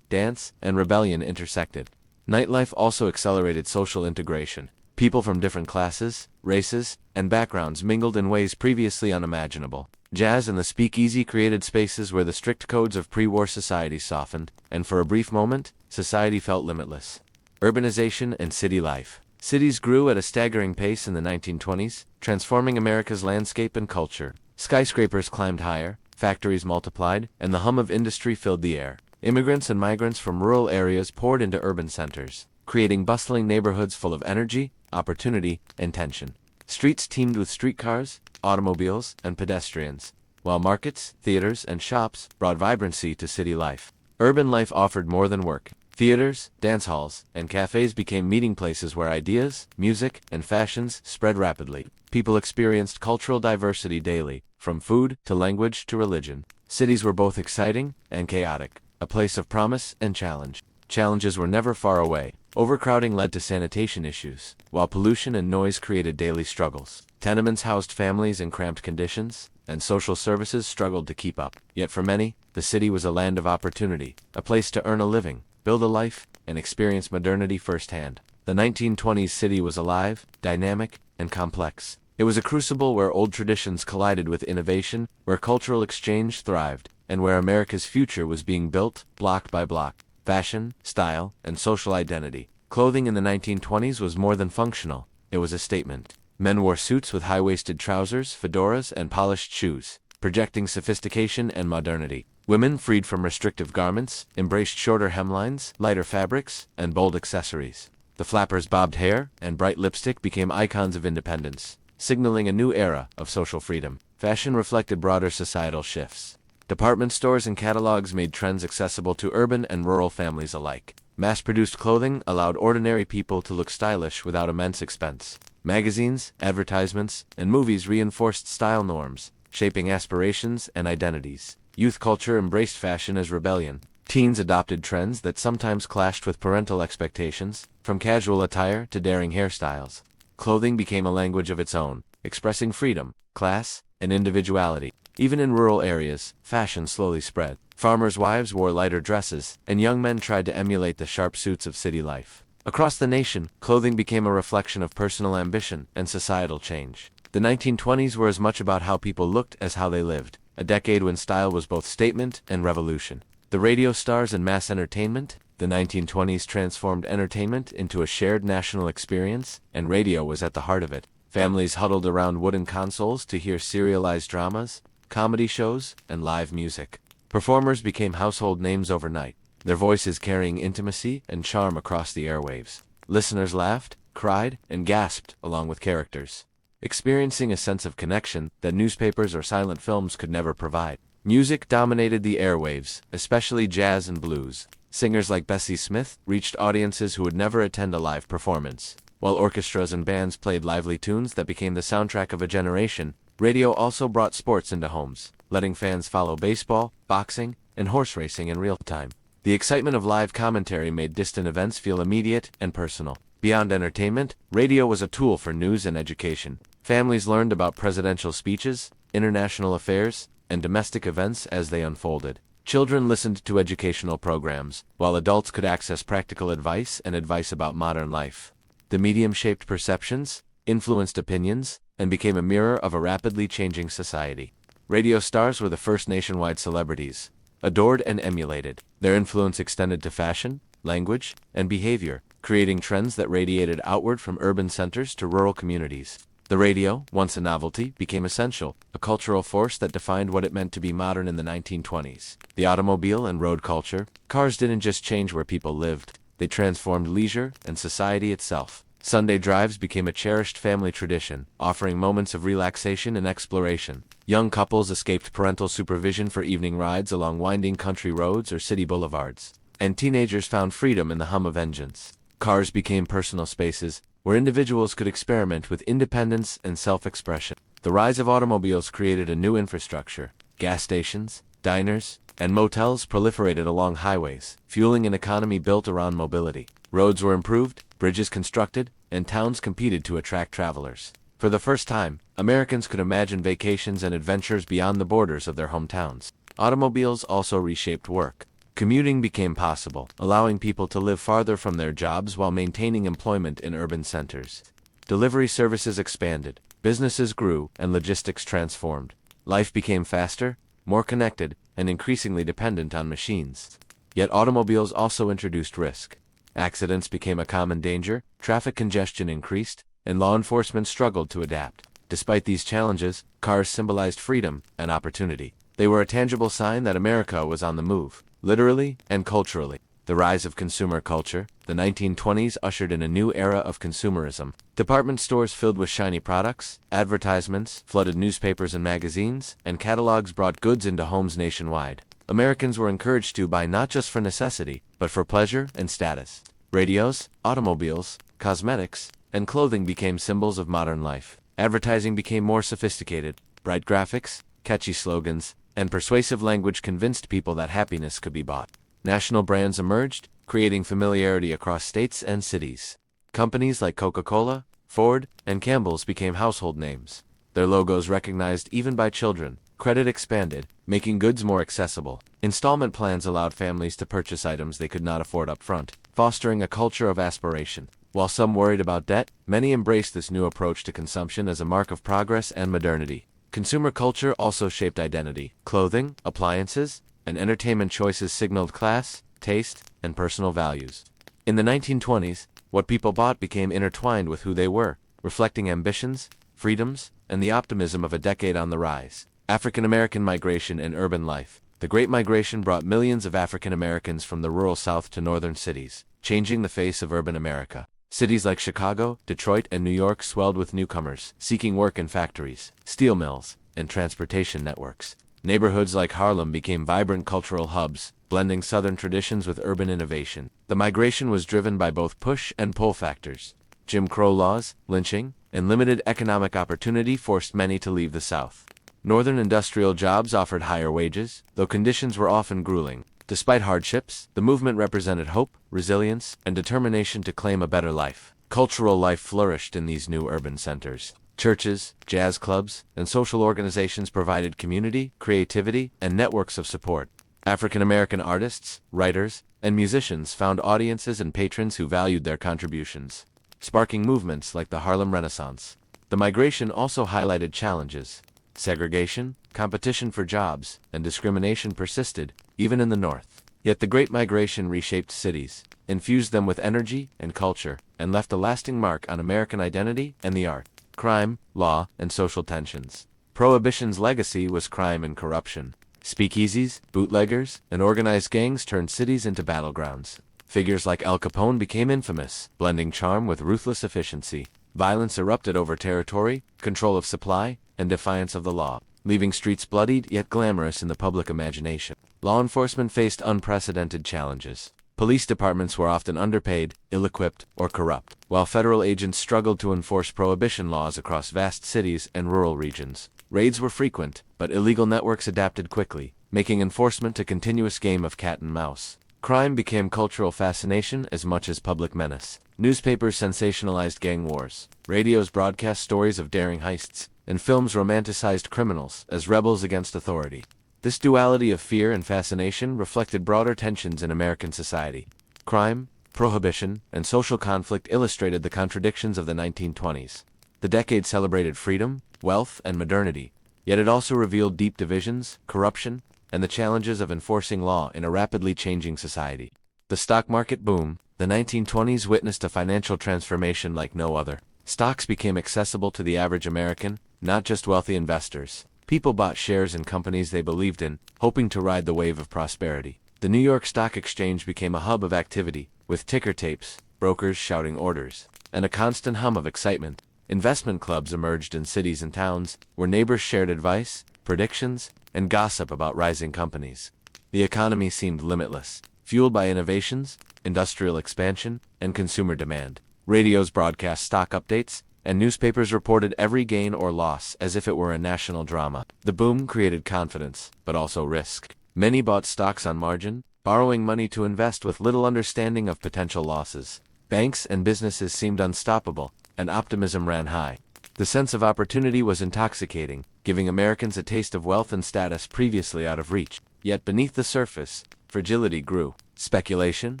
Speaker 1: dance, and rebellion intersected. Nightlife also accelerated social integration. People from different classes, races, and backgrounds mingled in ways previously unimaginable. Jazz and the speakeasy created spaces where the strict codes of pre-war society softened, and for a brief moment, society felt limitless. Urbanization and city life. Cities grew at a staggering pace in the 1920s, transforming America's landscape and culture. Skyscrapers climbed higher, factories multiplied, and the hum of industry filled the air. Immigrants and migrants from rural areas poured into urban centers, creating bustling neighborhoods full of energy, opportunity, and tension. Streets teemed with streetcars, automobiles, and pedestrians, while markets, theaters, and shops brought vibrancy to city life. Urban life offered more than work. Theaters, dance halls, and cafes became meeting places where ideas, music, and fashions spread rapidly. People experienced cultural diversity daily, from food to language to religion. Cities were both exciting and chaotic, a place of promise and challenge. Challenges were never far away. Overcrowding led to sanitation issues, while pollution and noise created daily struggles. Tenements housed families in cramped conditions, and social services struggled to keep up. Yet for many, the city was a land of opportunity, a place to earn a living, build a life, and experience modernity firsthand. The 1920s city was alive, dynamic, and complex. It was a crucible where old traditions collided with innovation, where cultural exchange thrived, and where America's future was being built, block by block. Fashion, style, and social identity. Clothing in the 1920s was more than functional, it was a statement. Men wore suits with high-waisted trousers, fedoras, and polished shoes, projecting sophistication and modernity. Women, freed from restrictive garments, embraced shorter hemlines, lighter fabrics, and bold accessories. The flappers' bobbed hair and bright lipstick became icons of independence, signaling a new era of social freedom. Fashion reflected broader societal shifts. Department stores and catalogs made trends accessible to urban and rural families alike. Mass-produced clothing allowed ordinary people to look stylish without immense expense. Magazines, advertisements, and movies reinforced style norms, shaping aspirations and identities. Youth culture embraced fashion as rebellion. Teens adopted trends that sometimes clashed with parental expectations, from casual attire to daring hairstyles. Clothing became a language of its own, expressing freedom, class, and individuality. Even in rural areas, fashion slowly spread. Farmers' wives wore lighter dresses, and young men tried to emulate the sharp suits of city life. Across the nation, clothing became a reflection of personal ambition and societal change. The 1920s were as much about how people looked as how they lived, a decade when style was both statement and revolution. The radio stars and mass entertainment. The 1920s transformed entertainment into a shared national experience, and radio was at the heart of it. Families huddled around wooden consoles to hear serialized dramas, comedy shows, and live music. Performers became household names overnight, their voices carrying intimacy and charm across the airwaves. Listeners laughed, cried, and gasped along with characters, experiencing a sense of connection that newspapers or silent films could never provide. Music dominated the airwaves, especially jazz and blues. Singers like Bessie Smith reached audiences who would never attend a live performance. While orchestras and bands played lively tunes that became the soundtrack of a generation, radio also brought sports into homes, letting fans follow baseball, boxing, and horse racing in real time. The excitement of live commentary made distant events feel immediate and personal. Beyond entertainment, radio was a tool for news and education. Families learned about presidential speeches, international affairs, and domestic events as they unfolded. Children listened to educational programs, while adults could access practical advice and advice about modern life. The medium shaped perceptions, influenced opinions, and became a mirror of a rapidly changing society. Radio stars were the first nationwide celebrities, adored and emulated. Their influence extended to fashion, language, and behavior, creating trends that radiated outward from urban centers to rural communities. The radio, once a novelty, became essential, a cultural force that defined what it meant to be modern in the 1920s. The automobile and road culture. Cars didn't just change where people lived, they transformed leisure and society itself. Sunday drives became a cherished family tradition, offering moments of relaxation and exploration. Young couples escaped parental supervision for evening rides along winding country roads or city boulevards, and teenagers found freedom in the hum of engines. Cars became personal spaces, where individuals could experiment with independence and self-expression. The rise of automobiles created a new infrastructure. Gas stations, diners, and motels proliferated along highways, fueling an economy built around mobility. Roads were improved, bridges constructed, and towns competed to attract travelers. For the first time, Americans could imagine vacations and adventures beyond the borders of their hometowns. Automobiles also reshaped work. Commuting became possible, allowing people to live farther from their jobs while maintaining employment in urban centers. Delivery services expanded, businesses grew, and logistics transformed. Life became faster, more connected, and increasingly dependent on machines. Yet automobiles also introduced risk. Accidents became a common danger, traffic congestion increased, and law enforcement struggled to adapt. Despite these challenges, cars symbolized freedom and opportunity. They were a tangible sign that America was on the move, literally and culturally. The rise of consumer culture, the 1920s ushered in a new era of consumerism. Department stores filled with shiny products, advertisements, flooded newspapers and magazines, and catalogs brought goods into homes nationwide. Americans were encouraged to buy not just for necessity, but for pleasure and status. Radios, automobiles, cosmetics, and clothing became symbols of modern life. Advertising became more sophisticated. Bright graphics, catchy slogans, and persuasive language convinced people that happiness could be bought. National brands emerged, creating familiarity across states and cities. Companies like Coca-Cola, Ford, and Campbell's became household names. Their logos recognized even by children. Credit expanded, making goods more accessible. Installment plans allowed families to purchase items they could not afford up front, fostering a culture of aspiration. While some worried about debt, many embraced this new approach to consumption as a mark of progress and modernity. Consumer culture also shaped identity. Clothing, appliances, and entertainment choices signaled class, taste, and personal values. In the 1920s, what people bought became intertwined with who they were, reflecting ambitions, freedoms, and the optimism of a decade on the rise. African American migration and urban life. The Great Migration brought millions of African Americans from the rural South to northern cities, changing the face of urban America. Cities like Chicago, Detroit, and New York swelled with newcomers, seeking work in factories, steel mills, and transportation networks. Neighborhoods like Harlem became vibrant cultural hubs, blending Southern traditions with urban innovation. The migration was driven by both push and pull factors. Jim Crow laws, lynching, and limited economic opportunity forced many to leave the South. Northern industrial jobs offered higher wages, though conditions were often grueling. Despite hardships, the movement represented hope, resilience, and determination to claim a better life. Cultural life flourished in these new urban centers. Churches, jazz clubs, and social organizations provided community, creativity, and networks of support. African American artists, writers, and musicians found audiences and patrons who valued their contributions, sparking movements like the Harlem Renaissance. The migration also highlighted challenges. Segregation, competition for jobs, and discrimination persisted, even in the North. Yet the Great Migration reshaped cities, infused them with energy and culture, and left a lasting mark on American identity and the art. Crime, law, and social tensions. Prohibition's legacy was crime and corruption. Speakeasies, bootleggers, and organized gangs turned cities into battlegrounds. Figures like Al Capone became infamous, blending charm with ruthless efficiency. Violence erupted over territory, control of supply, and defiance of the law, leaving streets bloodied yet glamorous in the public imagination. Law enforcement faced unprecedented challenges. Police departments were often underpaid, ill-equipped, or corrupt, while federal agents struggled to enforce prohibition laws across vast cities and rural regions. Raids were frequent, but illegal networks adapted quickly, making enforcement a continuous game of cat and mouse. Crime became cultural fascination as much as public menace. Newspapers sensationalized gang wars. Radios broadcast stories of daring heists, and films romanticized criminals as rebels against authority. This duality of fear and fascination reflected broader tensions in American society. Crime, prohibition, and social conflict illustrated the contradictions of the 1920s. The decade celebrated freedom, wealth, and modernity, yet it also revealed deep divisions, corruption, and the challenges of enforcing law in a rapidly changing society. The stock market boom. The 1920s witnessed a financial transformation like no other. Stocks became accessible to the average American, not just wealthy investors. People bought shares in companies they believed in, hoping to ride the wave of prosperity. The New York Stock Exchange became a hub of activity, with ticker tapes, brokers shouting orders, and a constant hum of excitement. Investment clubs emerged in cities and towns, where neighbors shared advice, predictions, and gossip about rising companies. The economy seemed limitless, fueled by innovations, industrial expansion, and consumer demand. Radios broadcast stock updates, and newspapers reported every gain or loss as if it were a national drama. The boom created confidence, but also risk. Many bought stocks on margin, borrowing money to invest with little understanding of potential losses. Banks and businesses seemed unstoppable, and optimism ran high. The sense of opportunity was intoxicating, giving Americans a taste of wealth and status previously out of reach. Yet beneath the surface, fragility grew. Speculation,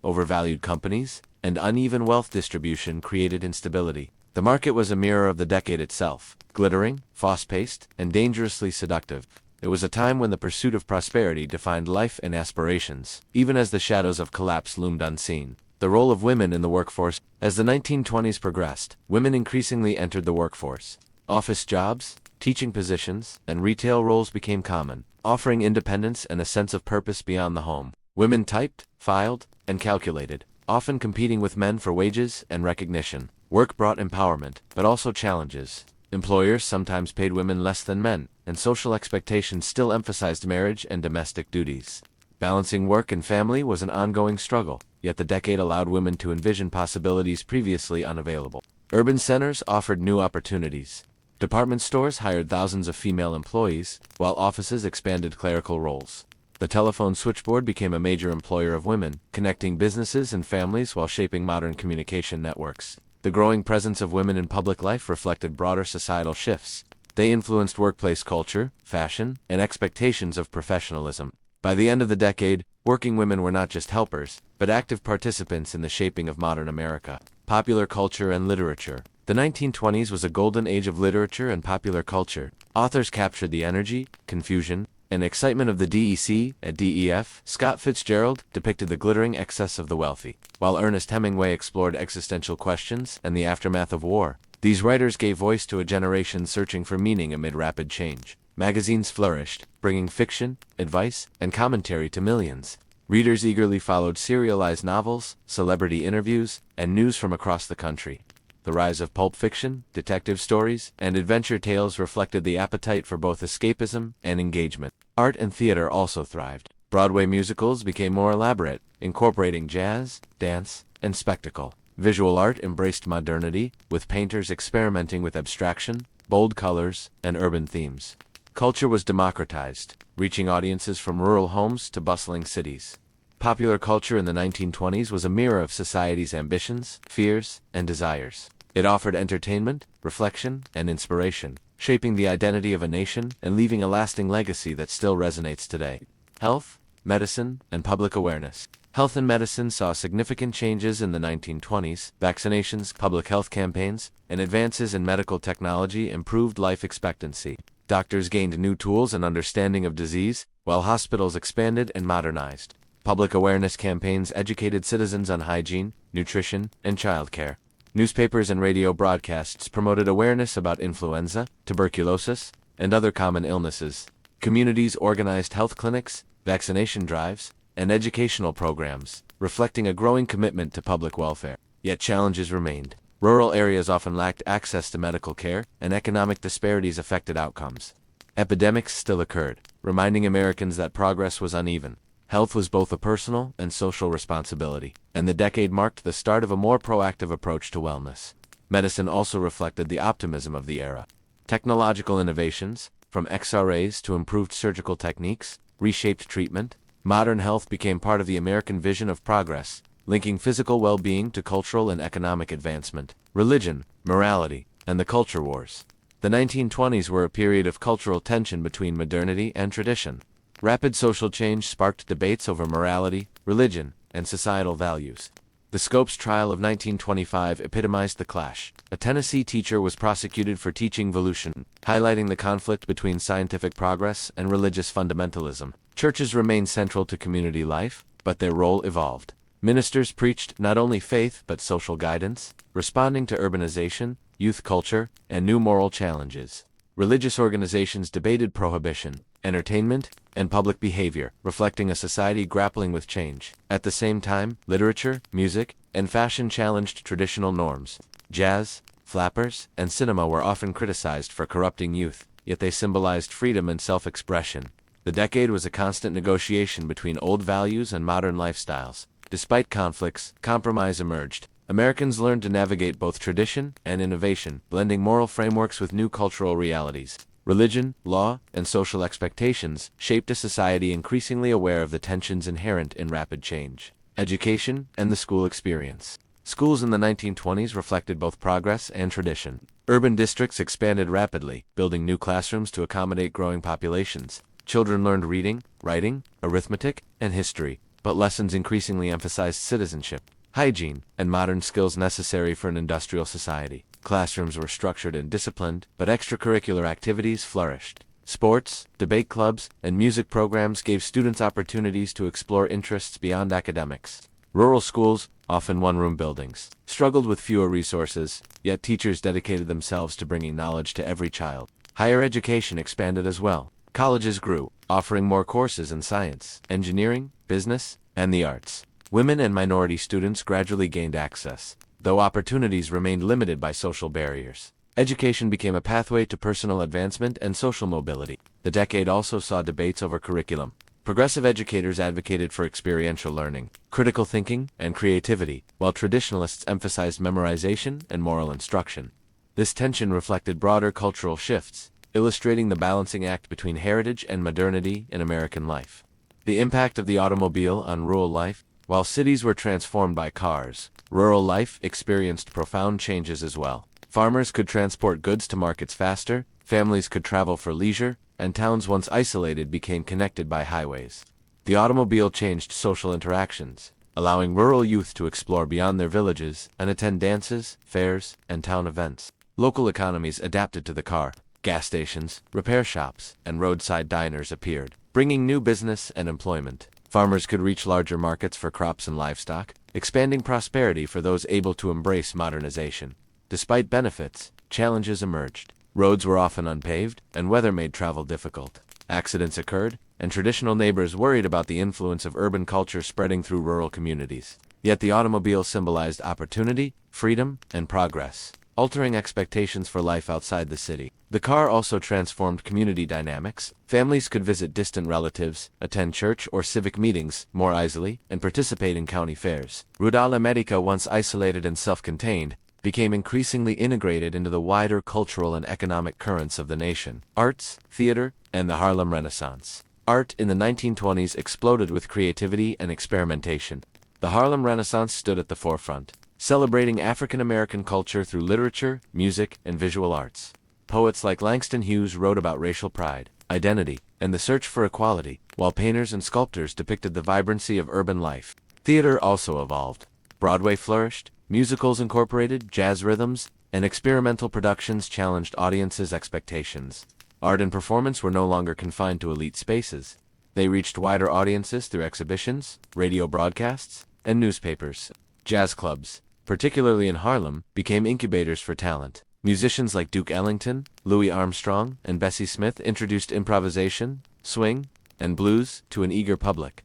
Speaker 1: overvalued companies, and uneven wealth distribution created instability. The market was a mirror of the decade itself, glittering, fast-paced, and dangerously seductive. It was a time when the pursuit of prosperity defined life and aspirations, even as the shadows of collapse loomed unseen. The role of women in the workforce. As the 1920s progressed, women increasingly entered the workforce. Office jobs, teaching positions, and retail roles became common, offering independence and a sense of purpose beyond the home. Women typed, filed, and calculated, often competing with men for wages and recognition. Work brought empowerment, but also challenges. Employers sometimes paid women less than men, and social expectations still emphasized marriage and domestic duties. Balancing work and family was an ongoing struggle, yet the decade allowed women to envision possibilities previously unavailable. Urban centers offered new opportunities. Department stores hired thousands of female employees, while offices expanded clerical roles. The telephone switchboard became a major employer of women, connecting businesses and families while shaping modern communication networks. The growing presence of women in public life reflected broader societal shifts. They influenced workplace culture, fashion, and expectations of professionalism. By the end of the decade, working women were not just helpers, but active participants in the shaping of modern America. Popular culture and literature. The 1920s was a golden age of literature and popular culture. Authors captured the energy, confusion, and excitement of the DEC and DEF. Scott Fitzgerald depicted the glittering excess of the wealthy, while Ernest Hemingway explored existential questions and the aftermath of war. These writers gave voice to a generation searching for meaning amid rapid change. Magazines flourished, bringing fiction, advice, and commentary to millions. Readers eagerly followed serialized novels, celebrity interviews, and news from across the country. The rise of pulp fiction, detective stories, and adventure tales reflected the appetite for both escapism and engagement. Art and theater also thrived. Broadway musicals became more elaborate, incorporating jazz, dance, and spectacle. Visual art embraced modernity, with painters experimenting with abstraction, bold colors, and urban themes. Culture was democratized, reaching audiences from rural homes to bustling cities. Popular culture in the 1920s was a mirror of society's ambitions, fears, and desires. It offered entertainment, reflection, and inspiration, shaping the identity of a nation and leaving a lasting legacy that still resonates today. Health, medicine, and public awareness. Health and medicine saw significant changes in the 1920s. Vaccinations, public health campaigns, and advances in medical technology improved life expectancy. Doctors gained new tools and understanding of disease, while hospitals expanded and modernized. Public awareness campaigns educated citizens on hygiene, nutrition, and childcare. Newspapers and radio broadcasts promoted awareness about influenza, tuberculosis, and other common illnesses. Communities organized health clinics, vaccination drives, and educational programs, reflecting a growing commitment to public welfare. Yet challenges remained. Rural areas often lacked access to medical care, and economic disparities affected outcomes. Epidemics still occurred, reminding Americans that progress was uneven. Health was both a personal and social responsibility, and the decade marked the start of a more proactive approach to wellness. Medicine also reflected the optimism of the era. Technological innovations, from X-rays to improved surgical techniques, reshaped treatment. Modern health became part of the American vision of progress, linking physical well-being to cultural and economic advancement. Religion, morality, and the culture wars. The 1920s were a period of cultural tension between modernity and tradition. Rapid social change sparked debates over morality, religion, and societal values. The Scopes trial of 1925 epitomized the clash. A Tennessee teacher was prosecuted for teaching evolution, highlighting the conflict between scientific progress and religious fundamentalism. Churches remained central to community life, but their role evolved. Ministers preached not only faith but social guidance, responding to urbanization, youth culture, and new moral challenges. Religious organizations debated prohibition, entertainment, and public behavior, reflecting a society grappling with change. At the same time, literature, music, and fashion challenged traditional norms. Jazz, flappers, and cinema were often criticized for corrupting youth, yet they symbolized freedom and self-expression. The decade was a constant negotiation between old values and modern lifestyles. Despite conflicts, compromise emerged. Americans learned to navigate both tradition and innovation, blending moral frameworks with new cultural realities. Religion, law, and social expectations shaped a society increasingly aware of the tensions inherent in rapid change. Education and the school experience. Schools in the 1920s reflected both progress and tradition. Urban districts expanded rapidly, building new classrooms to accommodate growing populations. Children learned reading, writing, arithmetic, and history, but lessons increasingly emphasized citizenship, hygiene, and modern skills necessary for an industrial society. Classrooms were structured and disciplined, but extracurricular activities flourished. Sports, debate clubs, and music programs gave students opportunities to explore interests beyond academics. Rural schools, often one-room buildings, struggled with fewer resources, yet teachers dedicated themselves to bringing knowledge to every child. Higher education expanded as well. Colleges grew, offering more courses in science, engineering, business, and the arts. Women and minority students gradually gained access, though opportunities remained limited by social barriers. Education became a pathway to personal advancement and social mobility. The decade also saw debates over curriculum. Progressive educators advocated for experiential learning, critical thinking, and creativity, while traditionalists emphasized memorization and moral instruction. This tension reflected broader cultural shifts, illustrating the balancing act between heritage and modernity in American life. The impact of the automobile on rural life. While cities were transformed by cars, rural life experienced profound changes as well. Farmers could transport goods to markets faster, families could travel for leisure, and towns once isolated became connected by highways. The automobile changed social interactions, allowing rural youth to explore beyond their villages and attend dances, fairs, and town events. Local economies adapted to the car. Gas stations, repair shops, and roadside diners appeared, bringing new business and employment. Farmers could reach larger markets for crops and livestock, expanding prosperity for those able to embrace modernization. Despite benefits, challenges emerged. Roads were often unpaved, and weather made travel difficult. Accidents occurred, and traditional neighbors worried about the influence of urban culture spreading through rural communities. Yet the automobile symbolized opportunity, freedom, and progress, altering expectations for life outside the city. The car also transformed community dynamics. Families could visit distant relatives, attend church or civic meetings more easily, and participate in county fairs. Rural America, once isolated and self-contained, became increasingly integrated into the wider cultural and economic currents of the nation. Arts, theater, and the Harlem Renaissance. Art in the 1920s exploded with creativity and experimentation. The Harlem Renaissance stood at the forefront, celebrating African American culture through literature, music, and visual arts. Poets like Langston Hughes wrote about racial pride, identity, and the search for equality, while painters and sculptors depicted the vibrancy of urban life. Theater also evolved. Broadway flourished, musicals incorporated jazz rhythms, and experimental productions challenged audiences' expectations. Art and performance were no longer confined to elite spaces. They reached wider audiences through exhibitions, radio broadcasts, and newspapers. Jazz clubs, particularly in Harlem, became incubators for talent. Musicians like Duke Ellington, Louis Armstrong, and Bessie Smith introduced improvisation, swing, and blues to an eager public.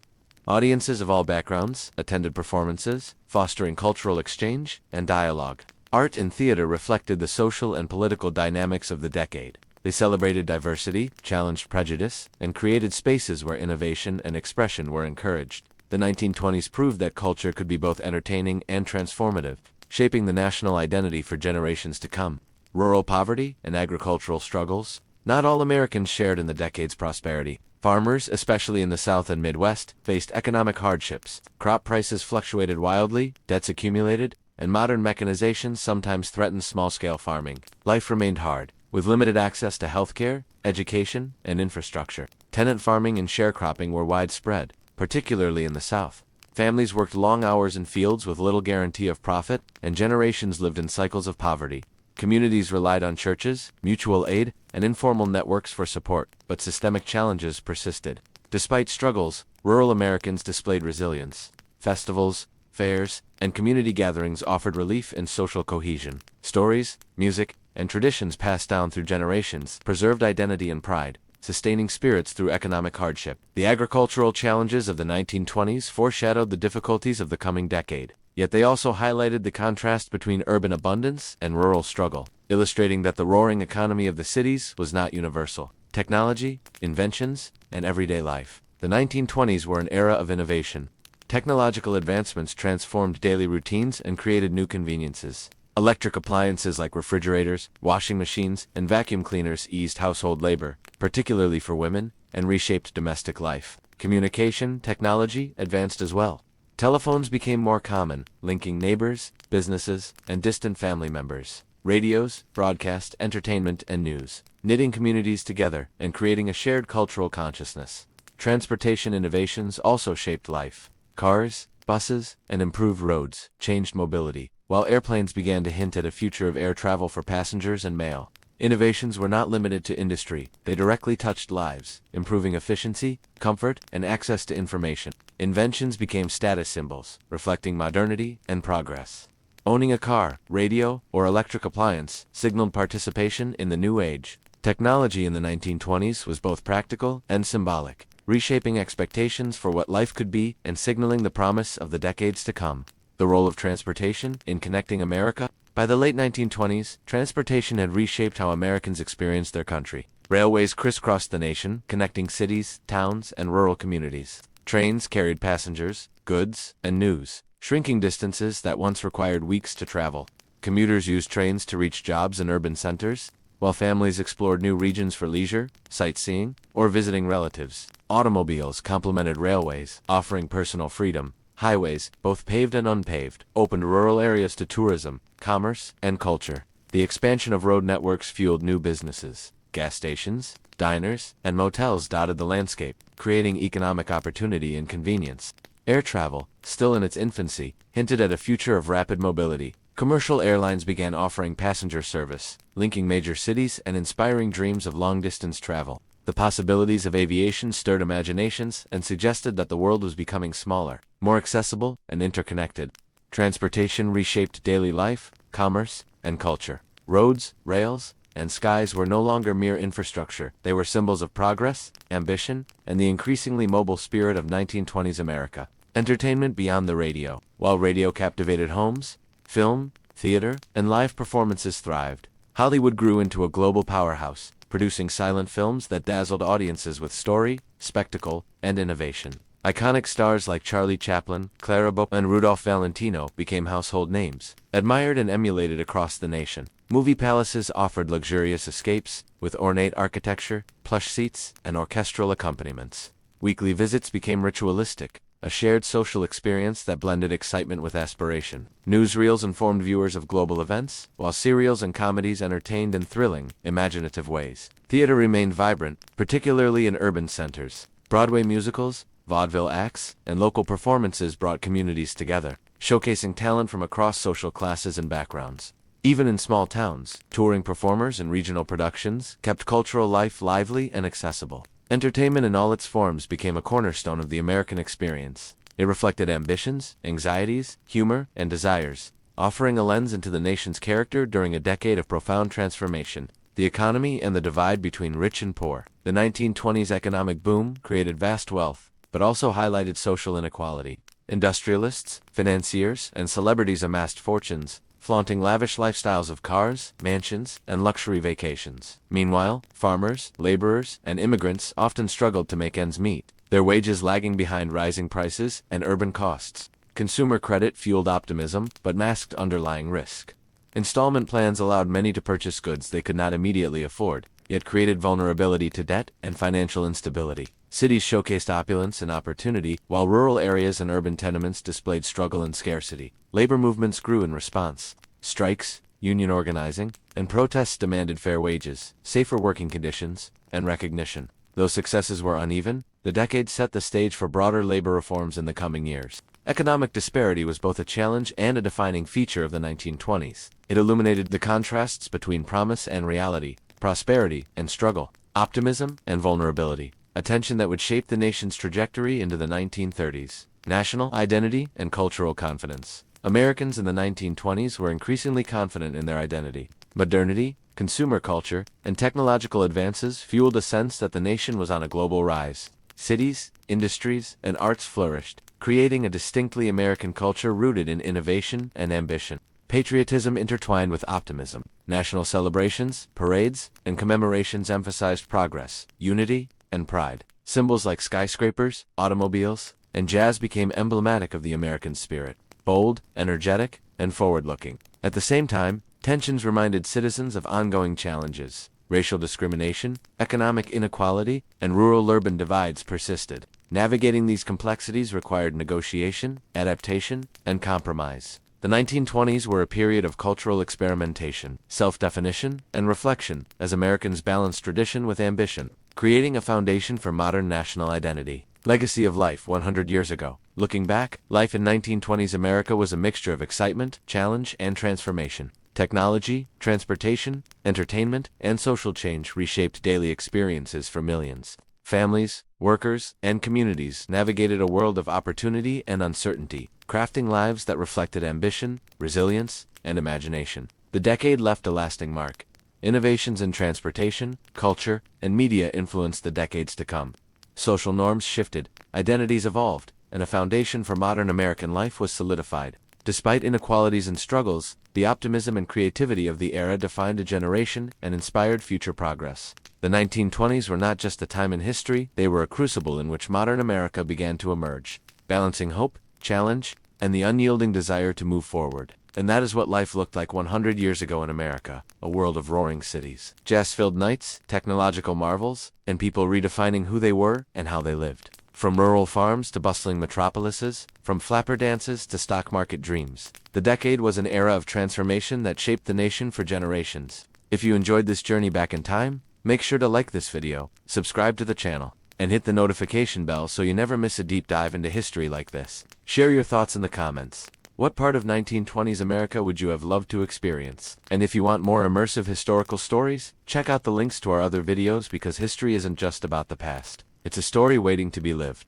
Speaker 1: Audiences of all backgrounds attended performances, fostering cultural exchange and dialogue. Art and theater reflected the social and political dynamics of the decade. They celebrated diversity, challenged prejudice, and created spaces where innovation and expression were encouraged. The 1920s proved that culture could be both entertaining and transformative, shaping the national identity for generations to come. Rural poverty and agricultural struggles. Not all Americans shared in the decade's prosperity. Farmers, especially in the South and Midwest, faced economic hardships. Crop prices fluctuated wildly, debts accumulated, and modern mechanization sometimes threatened small-scale farming. Life remained hard, with limited access to healthcare, education, and infrastructure. Tenant farming and sharecropping were widespread, particularly in the South. Families worked long hours in fields with little guarantee of profit, and generations lived in cycles of poverty. Communities relied on churches, mutual aid, and informal networks for support, but systemic challenges persisted. Despite struggles, rural Americans displayed resilience. Festivals, fairs, and community gatherings offered relief and social cohesion. Stories, music, and traditions passed down through generations preserved identity and pride, sustaining spirits through economic hardship. The agricultural challenges of the 1920s foreshadowed the difficulties of the coming decade. Yet they also highlighted the contrast between urban abundance and rural struggle, illustrating that the roaring economy of the cities was not universal. Technology, inventions, and everyday life. The 1920s were an era of innovation. Technological advancements transformed daily routines and created new conveniences. Electric appliances like refrigerators, washing machines, and vacuum cleaners eased household labor, particularly for women, and reshaped domestic life. Communication technology advanced as well. Telephones became more common, linking neighbors, businesses, and distant family members. Radios, broadcast, entertainment, and news, knitting communities together and creating a shared cultural consciousness. Transportation innovations also shaped life. Cars, buses, and improved roads changed mobility, while airplanes began to hint at a future of air travel for passengers and mail. Innovations were not limited to industry, they directly touched lives, improving efficiency, comfort, and access to information. Inventions became status symbols, reflecting modernity and progress. Owning a car, radio, or electric appliance signaled participation in the new age. Technology in the 1920s was both practical and symbolic, reshaping expectations for what life could be and signaling the promise of the decades to come. The role of transportation in connecting America. By the late 1920s, transportation had reshaped how Americans experienced their country. Railways crisscrossed the nation, connecting cities, towns, and rural communities. Trains carried passengers, goods, and news, shrinking distances that once required weeks to travel. Commuters used trains to reach jobs in urban centers, while families explored new regions for leisure, sightseeing, or visiting relatives. Automobiles complemented railways, offering personal freedom. Highways, both paved and unpaved, opened rural areas to tourism, commerce, and culture. The expansion of road networks fueled new businesses. Gas stations, diners, and motels dotted the landscape, creating economic opportunity and convenience. Air travel, still in its infancy, hinted at a future of rapid mobility. Commercial airlines began offering passenger service, linking major cities and inspiring dreams of long-distance travel. The possibilities of aviation stirred imaginations and suggested that the world was becoming smaller, more accessible, and interconnected. Transportation reshaped daily life, commerce, and culture. Roads, rails, and skies were no longer mere infrastructure. They were symbols of progress, ambition, and the increasingly mobile spirit of 1920s America. Entertainment beyond the radio. While radio captivated homes, film, theater, and live performances thrived, Hollywood grew into a global powerhouse, producing silent films that dazzled audiences with story, spectacle, and innovation. Iconic stars like Charlie Chaplin, Clara Bow, and Rudolph Valentino became household names, admired and emulated across the nation. Movie palaces offered luxurious escapes, with ornate architecture, plush seats, and orchestral accompaniments. Weekly visits became ritualistic, a shared social experience that blended excitement with aspiration. Newsreels informed viewers of global events, while serials and comedies entertained in thrilling, imaginative ways. Theater remained vibrant, particularly in urban centers. Broadway musicals, vaudeville acts, and local performances brought communities together, showcasing talent from across social classes and backgrounds. Even in small towns, touring performers and regional productions kept cultural life lively and accessible. Entertainment in all its forms became a cornerstone of the American experience. It reflected ambitions, anxieties, humor, and desires, offering a lens into the nation's character during a decade of profound transformation. The economy and the divide between rich and poor. The 1920s economic boom created vast wealth, but also highlighted social inequality. Industrialists, financiers, and celebrities amassed fortunes, flaunting lavish lifestyles of cars, mansions, and luxury vacations. Meanwhile, farmers, laborers, and immigrants often struggled to make ends meet, their wages lagging behind rising prices and urban costs. Consumer credit fueled optimism, but masked underlying risk. Installment plans allowed many to purchase goods they could not immediately afford, yet created vulnerability to debt and financial instability. Cities showcased opulence and opportunity, while rural areas and urban tenements displayed struggle and scarcity. Labor movements grew in response. Strikes, union organizing, and protests demanded fair wages, safer working conditions, and recognition. Though successes were uneven, the decade set the stage for broader labor reforms in the coming years. Economic disparity was both a challenge and a defining feature of the 1920s. It illuminated the contrasts between promise and reality, prosperity and struggle, optimism and vulnerability, a tension that would shape the nation's trajectory into the 1930s. National identity and cultural confidence. Americans in the 1920s were increasingly confident in their identity. Modernity, consumer culture, and technological advances fueled a sense that the nation was on a global rise. Cities, industries, and arts flourished, creating a distinctly American culture rooted in innovation and ambition. Patriotism intertwined with optimism. National celebrations, parades, and commemorations emphasized progress, unity, and pride. Symbols like skyscrapers, automobiles, and jazz became emblematic of the American spirit, bold, energetic, and forward-looking. At the same time, tensions reminded citizens of ongoing challenges. Racial discrimination, economic inequality, and rural-urban divides persisted. Navigating these complexities required negotiation, adaptation, and compromise. The 1920s were a period of cultural experimentation, self-definition, and reflection as Americans balanced tradition with ambition, creating a foundation for modern national identity. Legacy of life 100 years ago. Looking back, life in 1920s America was a mixture of excitement, challenge, and transformation. Technology, transportation, entertainment, and social change reshaped daily experiences for millions. Families, workers, and communities navigated a world of opportunity and uncertainty, crafting lives that reflected ambition, resilience, and imagination. The decade left a lasting mark. Innovations in transportation, culture, and media influenced the decades to come. Social norms shifted, identities evolved, and a foundation for modern American life was solidified. Despite inequalities and struggles, the optimism and creativity of the era defined a generation and inspired future progress. The 1920s were not just a time in history, they were a crucible in which modern America began to emerge, balancing hope, challenge, and the unyielding desire to move forward. And that is what life looked like 100 years ago in America, a world of roaring cities, jazz-filled nights, technological marvels, and people redefining who they were and how they lived. From rural farms to bustling metropolises, from flapper dances to stock market dreams, the decade was an era of transformation that shaped the nation for generations. If you enjoyed this journey back in time, make sure to like this video, subscribe to the channel, and hit the notification bell so you never miss a deep dive into history like this. Share your thoughts in the comments. What part of 1920s America would you have loved to experience? And if you want more immersive historical stories, check out the links to our other videos because history isn't just about the past. It's a story waiting to be lived.